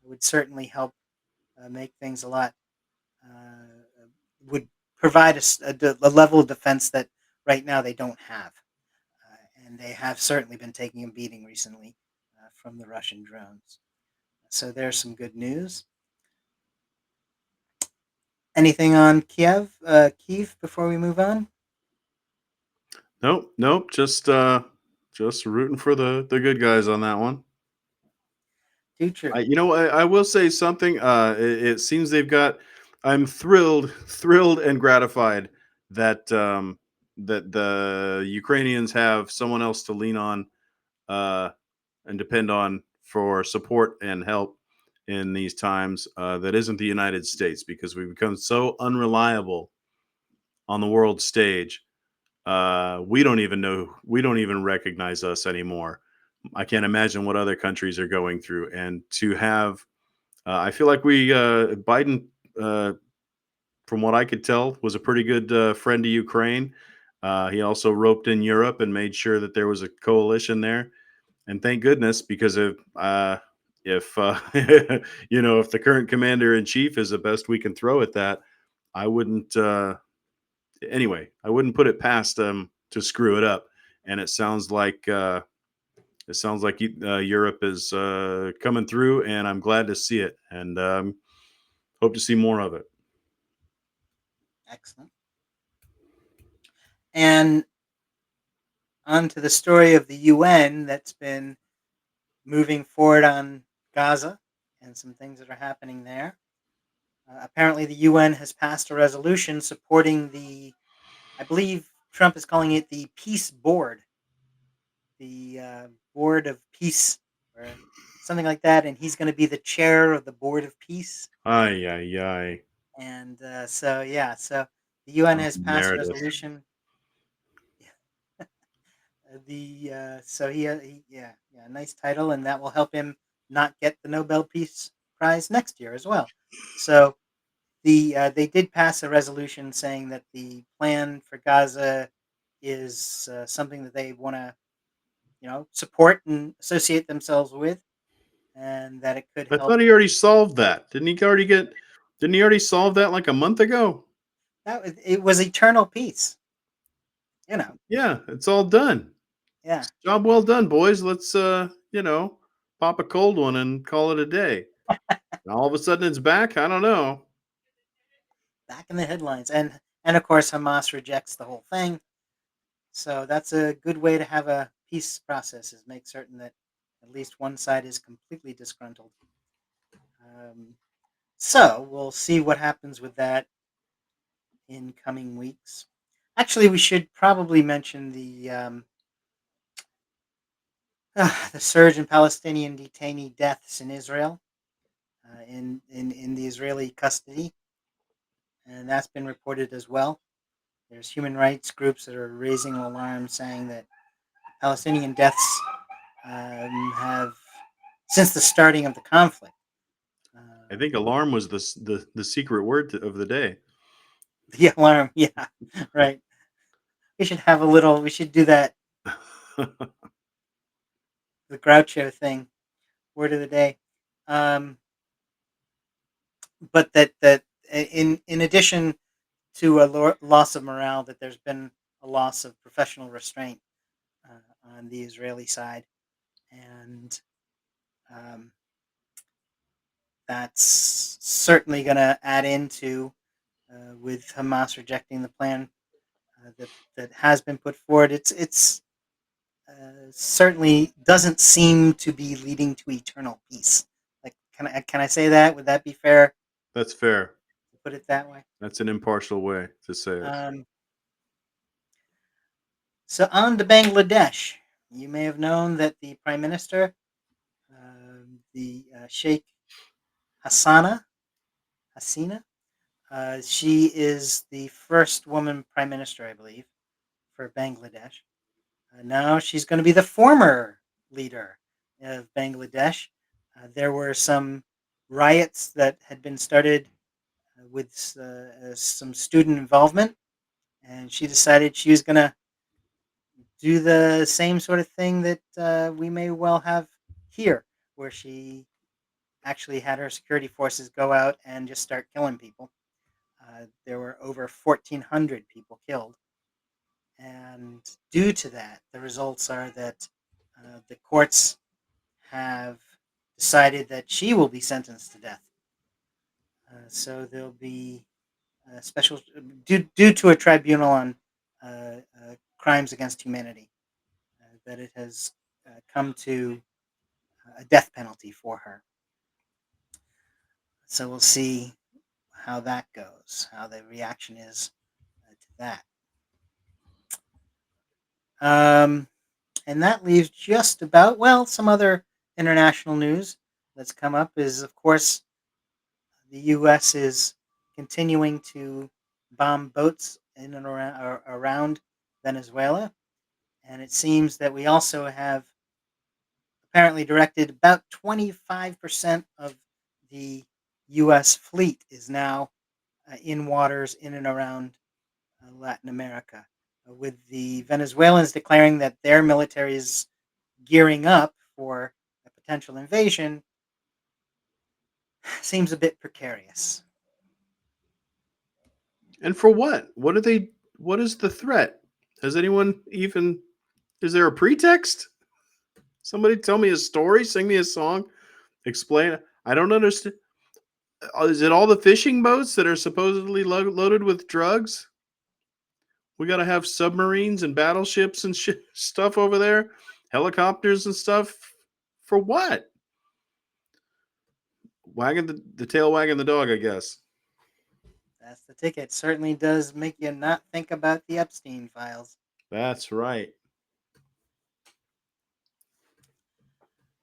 would certainly help make things a lot. Would provide a level of defense that right now they don't have, and they have certainly been taking a beating recently from the Russian drones. So there's some good news. Anything on Kiev before we move on? Nope. Nope. Just rooting for the good guys on that one. Too true. I will say something. It seems they've got. I'm thrilled and gratified that that the Ukrainians have someone else to lean on uh, and depend on for support and help in these times. That isn't the United States because we've become so unreliable on the world stage. We don't even recognize us anymore. I can't imagine what other countries are going through, and to have I feel like we Biden, uh, from what I could tell, was a pretty good friend to Ukraine. He also roped in Europe and made sure that there was a coalition there. And thank goodness, because if if the current commander in chief is the best we can throw at that, I wouldn't. Anyway, I wouldn't put it past them to screw it up. And it sounds like Europe is coming through, and I'm glad to see it. And hope to see more of it. Excellent. And on to the story of the UN that's been moving forward on Gaza and some things that are happening there. Apparently, the UN has passed a resolution supporting I believe Trump is calling it the Peace Board, the Board of Peace, or something like that. And he's going to be the chair of the Board of Peace. Ay, ay, ay. And so the UN Oh, has passed a Meredith. resolution. The so he yeah, nice title, and that will help him not get the Nobel Peace Prize next year as well. So they did pass a resolution saying that the plan for Gaza is something that they want to support and associate themselves with, and that it could I help. thought he already solved that. Didn't he already solve that like a month ago? It was eternal peace. You know, Yeah, it's all done. yeah. Job well done, boys. Let's pop a cold one and call it a day. And all of a sudden it's back. I don't know. Back in the headlines, and of course Hamas rejects the whole thing. So that's a good way to have a peace process, is make certain that at least one side is completely disgruntled. Um, so we'll see what happens with that in coming weeks. Actually, we should probably mention the surge in Palestinian detainee deaths in Israel, in the Israeli custody, and that's been reported as well. There's human rights groups that are raising alarm, saying that Palestinian deaths have, since the starting of the conflict. I think alarm was the secret word of the day. The alarm, yeah, right. We should have a little. We should do that. The Groucho thing, word of the day. Um, but that in addition to a loss of morale, that there's been a loss of professional restraint on the Israeli side, and um, that's certainly going to add into with Hamas rejecting the plan that has been put forward. It's certainly doesn't seem to be leading to eternal peace. Like, can I say that? Would that be fair That's fair. to put it that way? That's an impartial way to say it. Um, so on to Bangladesh. You may have known that the prime minister, the Sheikh Hassana Hasina, she is the first woman prime minister, I believe, for Bangladesh. Now she's going to be the former leader of Bangladesh. There were some riots that had been started with some student involvement, and she decided she was going to do the same sort of thing that we may well have here, where she actually had her security forces go out and just start killing people. There were over 1,400 people killed. And due to that, the results are that the courts have decided that she will be sentenced to death. So there'll be a special, due to a tribunal on crimes against humanity, that it has come to a death penalty for her. So we'll see how that goes, how the reaction is to that. Um, and that leaves just about, well, some other international news that's come up is, of course, the U.S. is continuing to bomb boats in and around Venezuela. And it seems that we also have apparently directed about 25% of the U.S. fleet is now in waters in and around Latin America, with the Venezuelans declaring that their military is gearing up for a potential invasion. Seems a bit precarious. And for what? What is the threat? Has anyone even is there a pretext? Somebody tell me a story, sing me a song, explain. I don't understand. Is it all the fishing boats that are supposedly loaded with drugs? We got to have submarines and battleships and stuff over there, helicopters and stuff. For what? Wagging the tail, wagging the dog, I guess. That's the ticket. Certainly does make you not think about the Epstein files. That's right.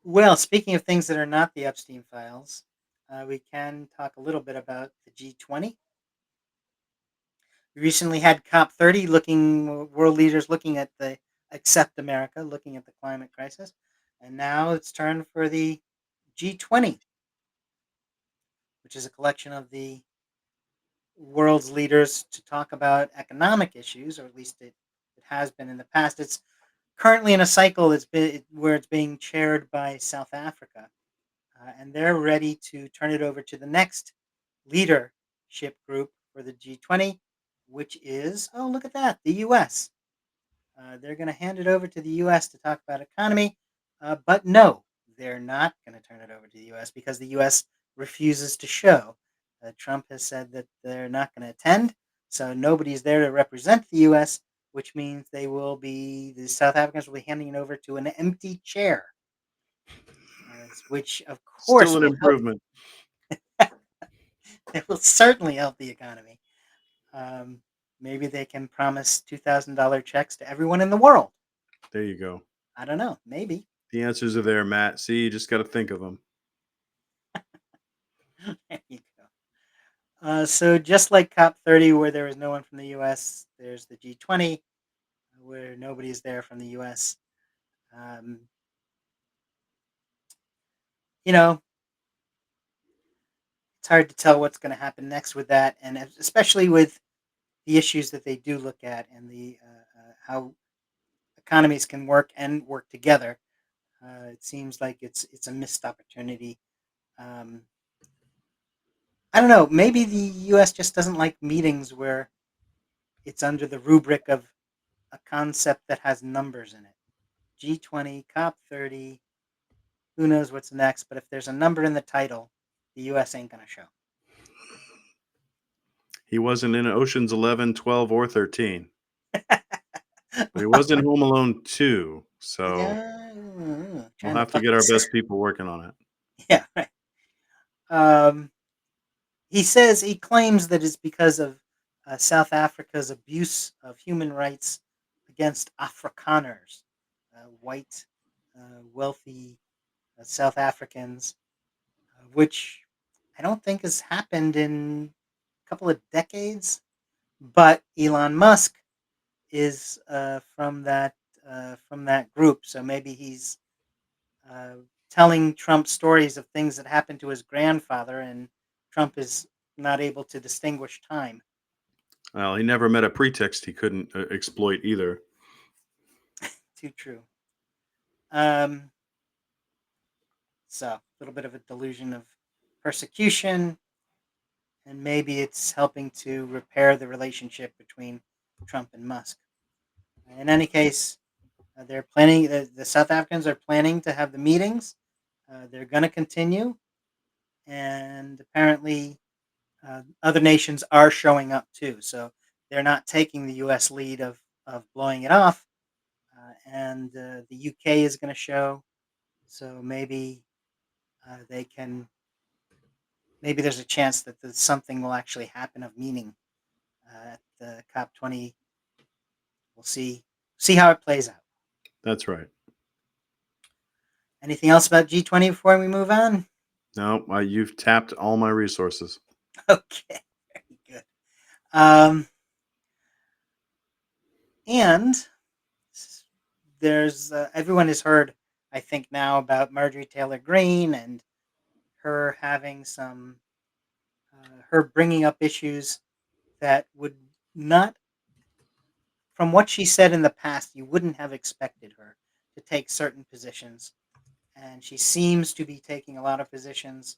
Well, speaking of things that are not the Epstein files, we can talk a little bit about the G20. We recently had COP30 looking, world leaders looking at the accept America, looking at the climate crisis. And now it's turn for the G20. which is a collection of the world's leaders to talk about economic issues, or at least it has been in the past. It's currently in a cycle where it's being chaired by South Africa, and they're ready to turn it over to the next leadership group for the G20, which is, oh, look at that, the US. They're going to hand it over to the US to talk about economy, but no, they're not going to turn it over to the US because the US refuses to show. Trump has said that they're not going to attend, so nobody's there to represent the US, which means the South Africans will be handing it over to an empty chair, which of Still course an will help. improvement. It will certainly help the economy. Um, Maybe they can promise $2,000 checks to everyone in the world. There you go. I don't know. Maybe. The answers are there, Matt. See, you just got to think of them. There you go. So just like COP30, where there was no one from the U.S., there's the G20, where nobody is there from the U.S. Um, you know, it's hard to tell what's going to happen next with that, and especially with the issues that they do look at and the how economies can work and work together. It seems like it's a missed opportunity. Um, I don't know. Maybe the U.S. just doesn't like meetings where it's under the rubric of a concept that has numbers in it. G20, COP30, who knows what's next, but if there's a number in the title, the US ain't going to show. He wasn't in Ocean's 11, 12, or 13, but he was in Home Alone 2. So Yeah, we'll trying to have to fuck get our his best sister. people working on it. Yeah, right. Um, he claims that it's because of South Africa's abuse of human rights against Afrikaners, white, wealthy South Africans, which I don't think has happened in a couple of decades. But Elon Musk is from that group, so maybe he's uh, telling Trump stories of things that happened to his grandfather, and Trump is not able to distinguish time. Well, he never met a pretext he couldn't exploit either. Too true. Um, so a little bit of a delusion of persecution, and maybe it's helping to repair the relationship between Trump and Musk. In any case, they're planning. The South Africans are planning to have the meetings. They're going to continue, and apparently, other nations are showing up too. So they're not taking the U.S. lead of blowing it off, and the UK is going to show. So they can. Maybe there's a chance that something will actually happen of meaning at the COP20. We'll see how it plays out. That's right. Anything else about G20 before we move on? No, you've tapped all my resources. Okay, very good. Um, and there's everyone has heard, I think, now about Marjorie Taylor Greene and her having her bringing up issues that would not, from what she said in the past, you wouldn't have expected her to take certain positions, and she seems to be taking a lot of positions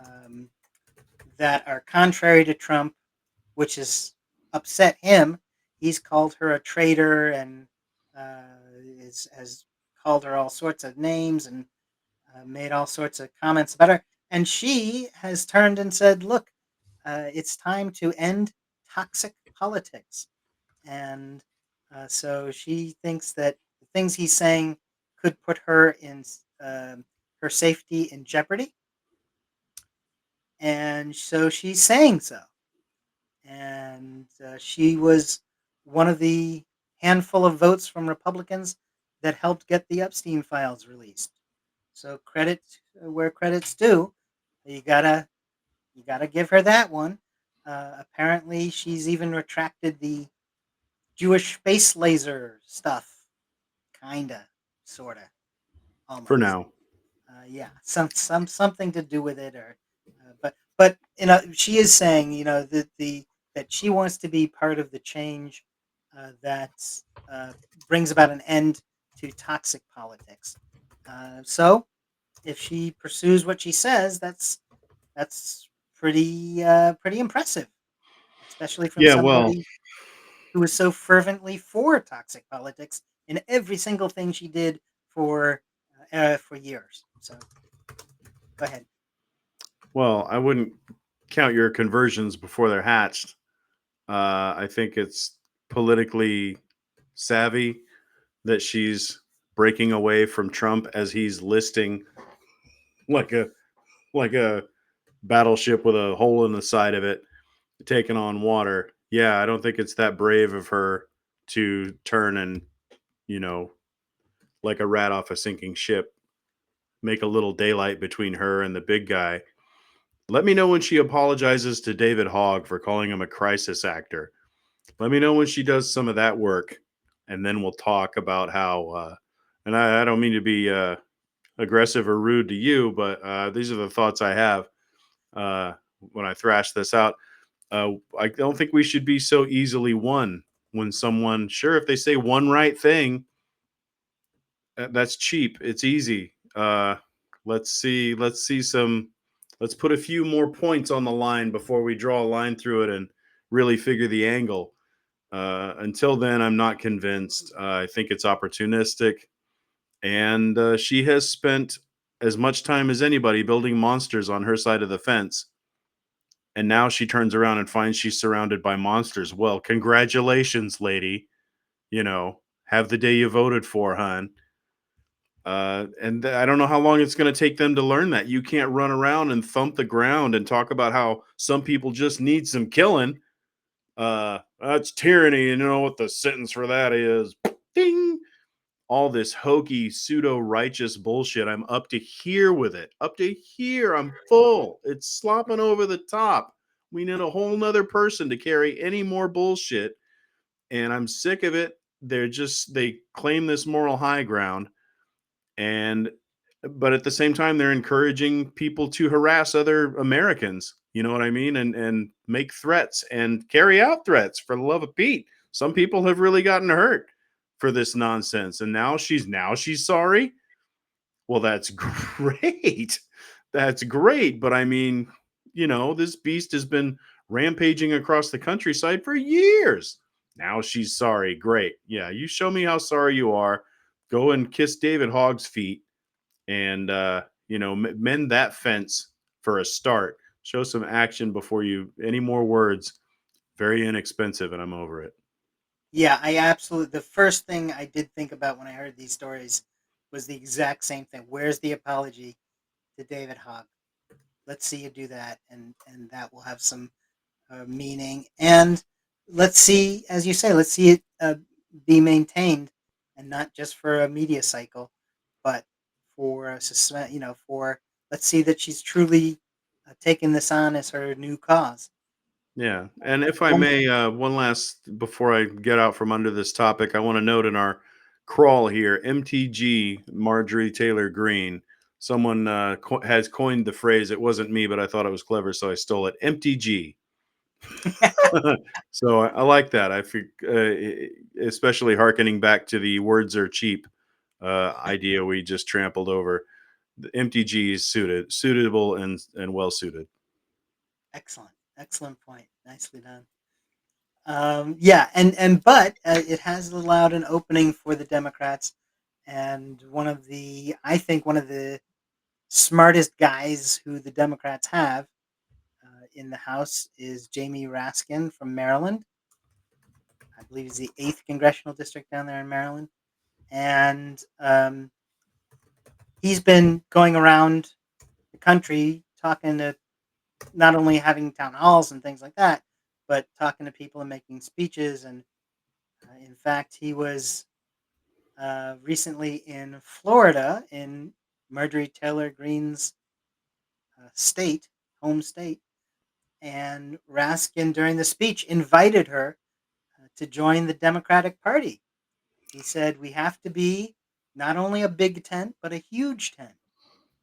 um, that are contrary to Trump, which has upset him. He's called her a traitor and has called her all sorts of names and made all sorts of comments about her. And she has turned and said, look, it's time to end toxic politics. And so she thinks that the things he's saying could put her in her safety in jeopardy. And so she's saying so. And she was one of the handful of votes from Republicans that helped get the Epstein files released. So credit where credit's due. You gotta you gotta give her that one. Apparently, she's even retracted the Jewish space laser stuff, kinda, sorta, For almost. now. Yeah, something to do with it, or but but she is saying, that she wants to be part of the change that uh, brings about an end to toxic politics. So if she pursues what she says, that's pretty impressive, especially from Yeah, well, somebody who was so fervently for toxic politics in every single thing she did for years. So go ahead. I wouldn't count your conversions before they're hatched. I think it's politically savvy that she's breaking away from Trump as he's listing like a battleship with a hole in the side of it, taking on water. Yeah, I don't think it's that brave of her to turn and, you know, like a rat off a sinking ship, make a little daylight between her and the big guy. Let me know when she apologizes to David Hogg for calling him a crisis actor. Let me know when she does some of that work, and then we'll talk about how. And I don't mean to be aggressive or rude to you, but these are the thoughts I have uh, when I thrash this out. I don't think we should be so easily won when someone, sure, if they say one right thing, that's cheap. It's easy. Let's see some. Let's put a few more points on the line before we draw a line through it and really figure the angle. Until then, I'm not convinced. I think it's opportunistic, and she has spent as much time as anybody building monsters on her side of the fence. And now she turns around and finds she's surrounded by monsters. Well, congratulations, lady. Have the day you voted for, hon. I don't know how long it's going to take them to learn that. You can't run around and thump the ground and talk about how some people just need some killing. That's tyranny. And you know what the sentence for that is? Ding. All this hokey, pseudo righteous bullshit. I'm up to here with it. Up to here. I'm full. It's slopping over the top. We need a whole nother person to carry any more bullshit. And I'm sick of it. They claim this moral high ground and but at the same time they're encouraging people to harass other Americans, you know what I mean, and make threats and carry out threats. For the love of Pete, some people have really gotten hurt for this nonsense, and now she's sorry. Well, that's great. That's great, but I mean, this beast has been rampaging across the countryside for years. Now she's sorry. Great. Yeah, you show me how sorry you are. Go and kiss David Hogg's feet and mend that fence for a start. Show some action before you any more words. Very inexpensive, and I'm over it. Yeah, I absolutely. The first thing I did think about when I heard these stories was the exact same thing. Where's the apology to David Hogg? Let's see you do that, and that will have some meaning. And let's see, as you say, let's see it be maintained, and not just for a media cycle, but for for let's see that she's truly taken this on as her new cause. Yeah, and if I One, may, one last before I get out from under this topic, I want to note in our crawl here, MTG Marjorie Taylor Greene. Someone has coined the phrase. It wasn't me, but I thought it was clever, so I stole it. MTG. So I like that. I think, especially harkening back to the words are cheap idea we just trampled over. The MTG is suitable, and well suited. excellent point. Nicely done. Yeah, and but it has allowed an opening for the Democrats, and I think one of the smartest guys who the Democrats have in the House is Jamie Raskin from Maryland. I believe he's the eighth congressional district down there in Maryland, and he's been going around the country talking to not only having town halls and things like that, but talking to people and making speeches. And in fact, he was recently in Florida in Marjorie Taylor Greene's state, home state, and Raskin during the speech invited her to join the Democratic Party. He said, "We have to be not only a big tent, but a huge tent.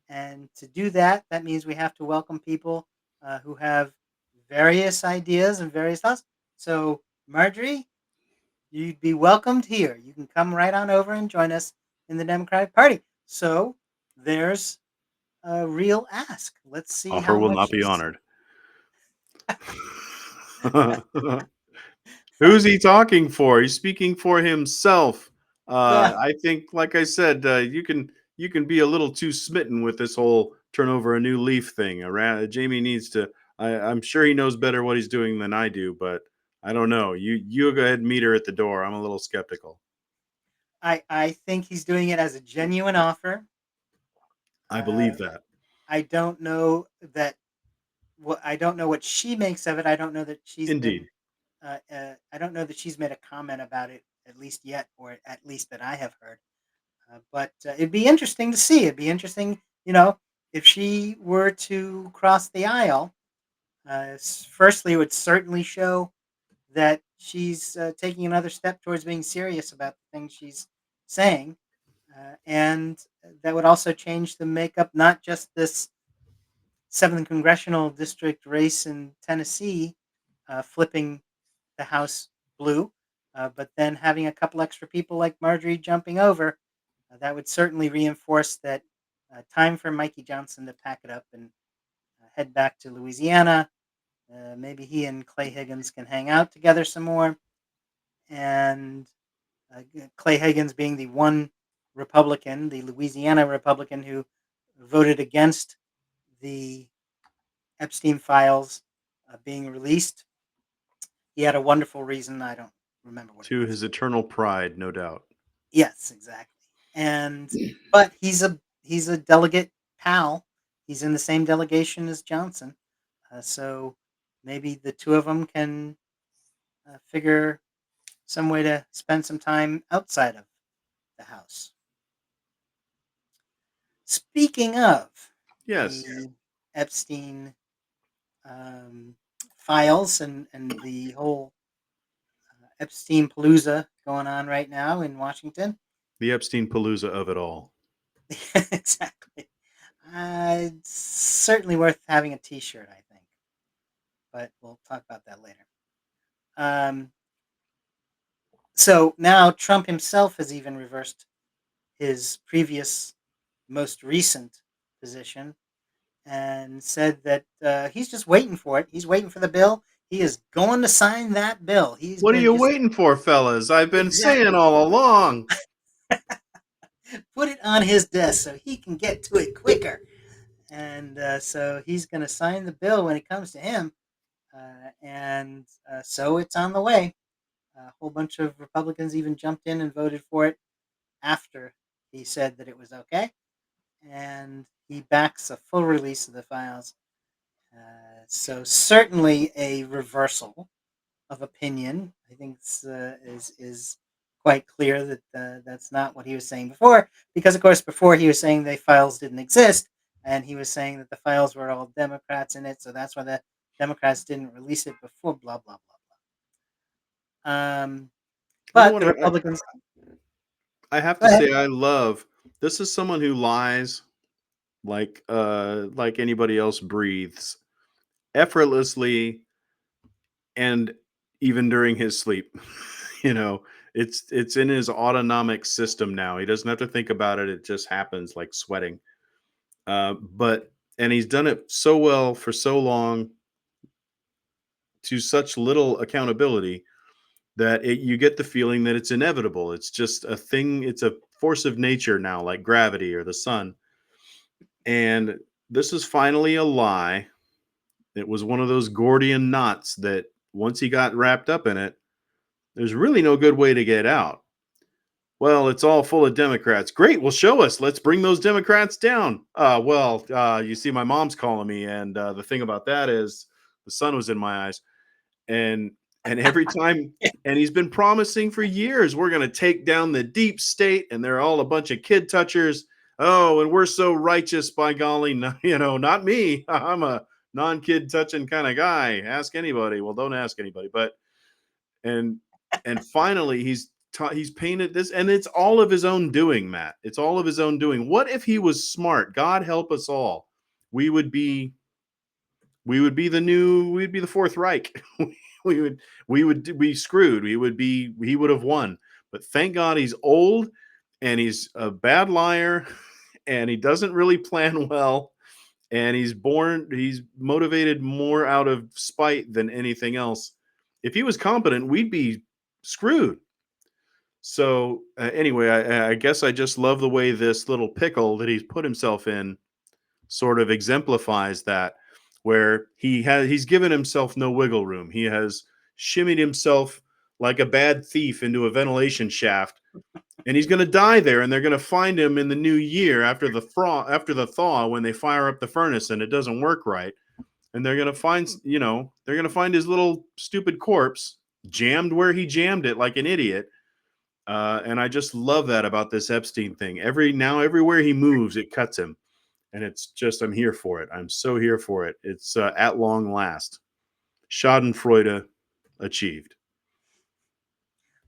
And to do that, that means we have to welcome people who have various ideas and various thoughts. So, Marjorie, you'd be welcomed here. You can come right on over and join us in the Democratic Party. So, there's a real ask. Let's see Offer how will much not be she's. honored. Who's he talking for? He's speaking for himself. Yeah, I think, like I said, you can be a little too smitten with this whole turn over a new leaf thing. Around Jamie needs to. I'm sure he knows better what he's doing than I do, but I don't know. You go ahead and meet her at the door. I'm a little skeptical. I think he's doing it as a genuine offer. I Uh, believe that. I don't know that. What I don't know what she makes of it. I don't know that she's been. Indeed. I don't know that she's made a comment about it at least yet, or at least that I have heard. But it'd be interesting to see. It'd be interesting, if she were to cross the aisle. Firstly, it would certainly show that she's taking another step towards being serious about the things she's saying. And that would also change the makeup, not just this 7th congressional district race in Tennessee, flipping the House blue, but then having a couple extra people like Marjorie jumping over, that would certainly reinforce that time for Mikey Johnson to pack it up and head back to Louisiana. Maybe he and Clay Higgins can hang out together some more. And Clay Higgins being the one Republican, the Louisiana Republican who voted against the Epstein files being released. He had a wonderful reason. I don't remember what it To is. his eternal pride, no doubt. Yes, exactly. And but he's a delegate pal. He's in the same delegation as Johnson, so maybe the two of them can figure some way to spend some time outside of the house. Speaking of Yes. the Epstein um, files and the whole Epstein palooza going on right now in Washington. The Epstein Palooza of it all. Exactly. It's certainly worth having a T-shirt, I think, but we'll talk about that later. Um, so now Trump himself has even reversed his previous, most recent position and said that he's just waiting for it. He's waiting for the bill. He is going to sign that bill. He's What are been you just waiting for, fellas? I've been saying exactly all along. put it on his desk so he can get to it quicker. And so he's going to sign the bill when it comes to him. And so it's on the way. A whole bunch of Republicans even jumped in and voted for it after he said that it was okay. And he backs a full release of the files. So certainly a reversal of opinion. I think is quite clear that that's not what he was saying before, because of course before he was saying the files didn't exist, and he was saying that the files were all Democrats in it, so that's why the Democrats didn't release it before. Blah blah blah blah. You know But what? the Republicans. I have Go to ahead. say, I love this is someone who lies like anybody else breathes effortlessly and even during his sleep. you know, it's in his autonomic system now. He doesn't have to think about it. It just happens like sweating. But and he's done it so well for so long to such little accountability that you get the feeling that it's inevitable. It's just a thing. It's a force of nature now, like gravity or the sun. And this is finally a lie. It was one of those Gordian knots that once he got wrapped up in it, there's really no good way to get out. Well, it's all full of Democrats. Great, well, show us. Let's bring those Democrats down. You see, my mom's calling me, and the thing about that is the sun was in my eyes, and every time, and he's been promising for years, we're going to take down the deep state, and they're all a bunch of kid touchers. Oh, and we're so righteous, by golly, not me. I'm a non-kid touching kind of guy. Ask anybody. Well, don't ask anybody, but and finally he's painted this, and it's all of his own doing, Matt. It's all of his own doing. What if he was smart? God help us all. We would be we'd be the Fourth Reich. we would we would be screwed. He would have won. But thank God he's old and he's a bad liar and he doesn't really plan well and he's motivated more out of spite than anything else. If he was competent, we'd be screwed. So anyway, I guess I just love the way this little pickle that he's put himself in sort of exemplifies that, where he's given himself no wiggle room. He has shimmied himself like a bad thief into a ventilation shaft, and he's going to die there. And they're going to find him in the new year after the thaw when they fire up the furnace and it doesn't work right. And they're going to find they're going to find his little stupid corpse jammed where he jammed it like an idiot. And I just love that about this Epstein thing. Everywhere he moves, it cuts him, and it's just I'm here for it. I'm so here for it. It's at long last, Schadenfreude achieved.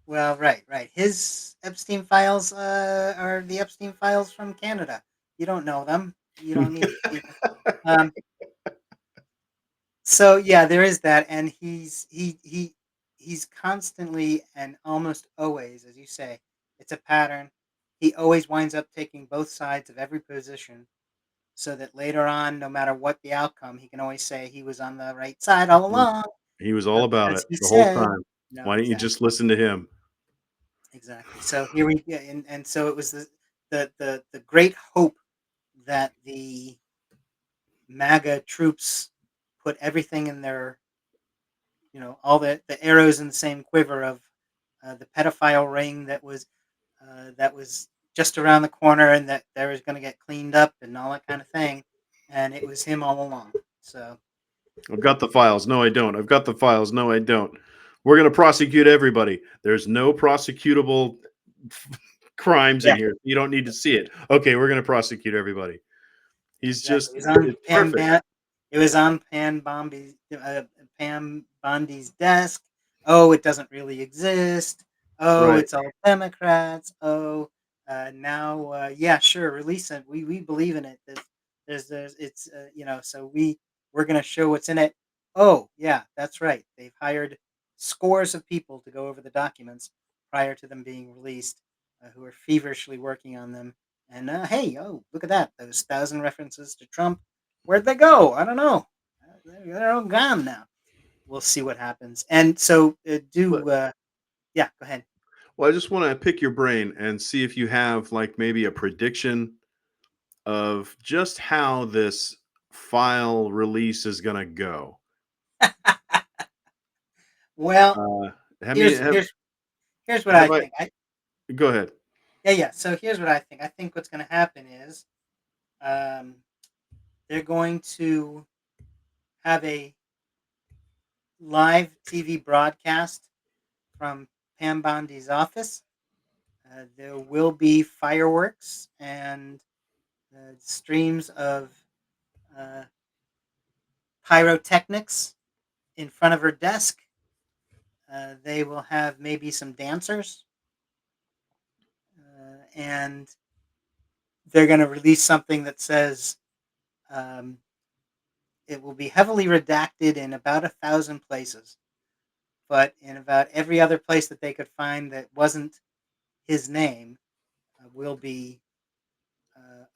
Well, right, right. His Epstein files are the Epstein files from Canada. You don't know them. You don't need to see them. Um, so yeah, there is that, and he's constantly and almost always, as you say, it's a pattern. He always winds up taking both sides of every position, so that later on, no matter what the outcome, he can always say he was on the right side all along He was all about because it he the whole said, time. no, Why didn't you exactly. just listen to him? Exactly. So here we go, and so it was the great hope that the MAGA troops put everything in their, all the arrows in the same quiver of the pedophile ring that was just around the corner and that there was going to get cleaned up and all that kind of thing, and it was him all along. So I've got the files. No, I don't. I've got the files. No, I don't. We're going to prosecute everybody. There's no prosecutable crimes in yeah, here. You don't need to see it. Okay, we're going to prosecute everybody. He's exactly. just, It was on it's perfect. It was on Pam Bondi's desk. Oh, it doesn't really exist. Oh, Right. it's all Democrats. Oh, now, yeah, sure, release it. We believe in it. There's it's so we're gonna show what's in it. Oh, yeah, that's right. They've hired scores of people to go over the documents prior to them being released, who are feverishly working on them. And hey, oh, look at that! Those thousand references to Trump. Where'd they go? I don't know. They're all gone now. We'll see what happens. And so, But, yeah, go ahead. well, I just want to pick your brain and see if you have like maybe a prediction of just how this file release is going to go. Well, Uh, I mean, here's here's here's what I have I? think. Go ahead. Yeah. So here's what I think. I think what's going to happen is um, they're going to have a live TV broadcast from Pam Bondi's office. There will be fireworks and streams of uh, pyrotechnics in front of her desk. They will have maybe some dancers, and they're going to release something that says um, it will be heavily redacted in about 1,000 places, but in about every other place that they could find that wasn't his name will be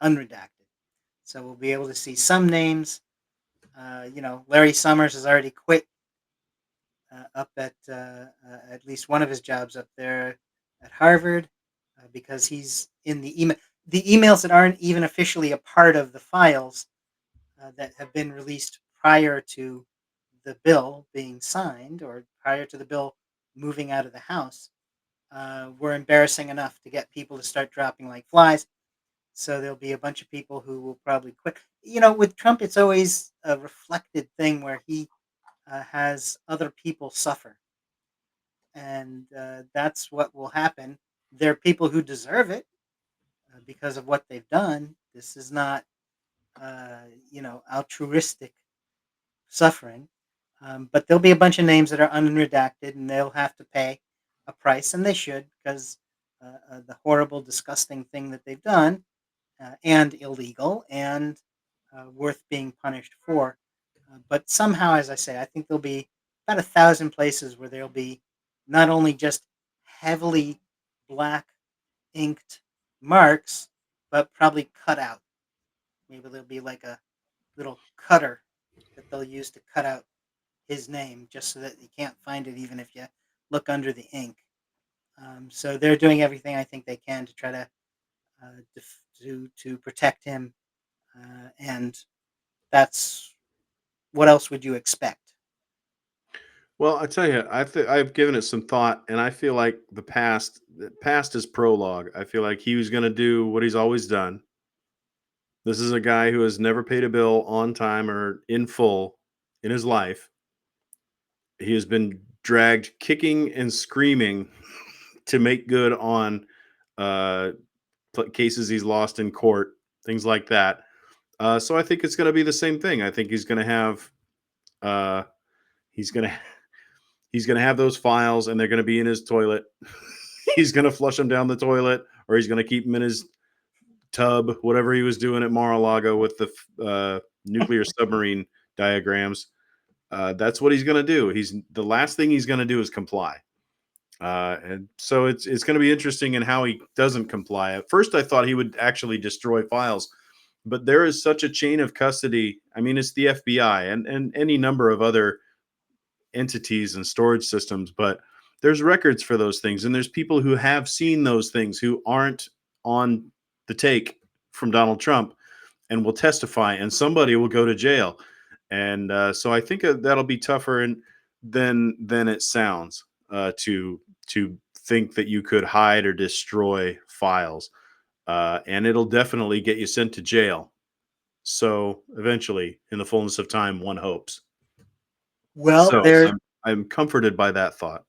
unredacted. So we'll be able to see some names. Larry Summers has already quit up at least one of his jobs up there at Harvard because he's in the emails that aren't even officially a part of the files that have been released prior to the bill being signed or prior to the bill moving out of the House were embarrassing enough to get people to start dropping like flies. So there'll be a bunch of people who will probably quit. With Trump, it's always a reflected thing where he has other people suffer, and that's what will happen. There are people who deserve it because of what they've done. This is not, altruistic suffering. But there'll be a bunch of names that are unredacted, and they'll have to pay a price, and they should, because the horrible, disgusting thing that they've done, and illegal, and worth being punished for. But somehow, as I say, I think there'll be about 1,000 places where there'll be not only just heavily black inked marks, but probably cut out. Maybe there'll be like a little cutter that they'll use to cut out his name just so that you can't find it even if you look under the ink. So they're doing everything I think they can to try to to protect him, and that's what else would you expect? Well, I tell you, I've given it some thought, and I feel like the past is prologue. I feel like he was going to do what he's always done. This is a guy who has never paid a bill on time or in full in his life. He has been dragged kicking and screaming to make good on uh, cases he's lost in court, things like that. So I think it's going to be the same thing. I think he's going to have uh, he's going to he's going to have those files, and they're going to be in his toilet. He's going to flush them down the toilet, or he's going to keep them in his tub, whatever he was doing at Mar-a-Lago with the nuclear submarine diagrams. That's what he's going to do. He's the last thing he's going to do is comply. And so it's going to be interesting in how he doesn't comply. At first, I thought he would actually destroy files, but there is such a chain of custody. I mean, it's the FBI and any number of other entities and storage systems, but there's records for those things, and there's people who have seen those things who aren't on the take from Donald Trump and will testify, and somebody will go to jail. And so I think that'll be tougher than it sounds to think that you could hide or destroy files, and it'll definitely get you sent to jail. So eventually, in the fullness of time, one hopes. Well, So I'm comforted by that thought.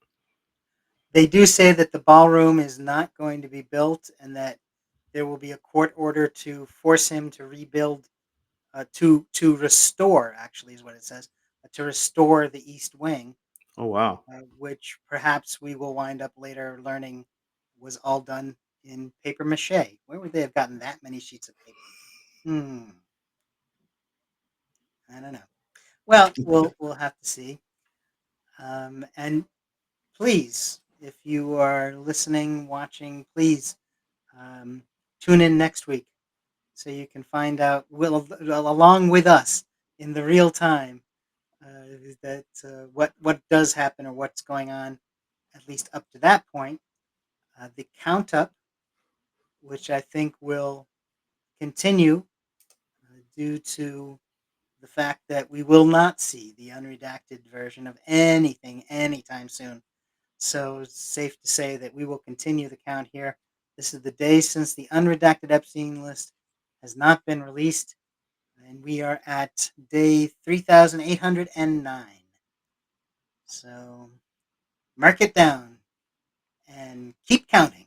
they do say that the ballroom is not going to be built, and that there will be a court order to force him to rebuild, to restore. Actually, is what it says, to restore the East Wing, Oh wow. which perhaps we will wind up later learning was all done in paper mache. Where would they have gotten that many sheets of paper? Hmm, I don't know. Well, we'll have to see. And please, if you are listening, watching, please um, tune in next week so you can find out, along with us in the real time, that what does happen or what's going on, at least up to that point. The count up, which I think will continue due to the fact that we will not see the unredacted version of anything anytime soon. So it's safe to say that we will continue the count here. This is the day since the unredacted Epstein list has not been released, and we are at day 3,809. So mark it down and keep counting.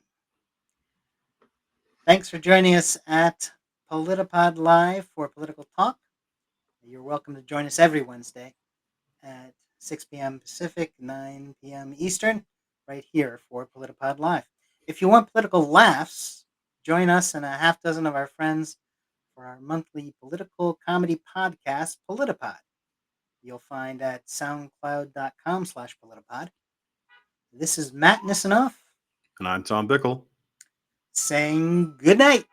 Thanks for joining us at PolitiPod Live for political talk. You're welcome to join us every Wednesday at 6 p.m. Pacific, 9 p.m. Eastern, right here for PolitiPod Live. If you want political laughs, join us and a half dozen of our friends for our monthly political comedy podcast, PolitiPod. You'll find at soundcloud.com/PolitiPod. This is Matt Nisanoff And I'm Tom Bickle. saying good night.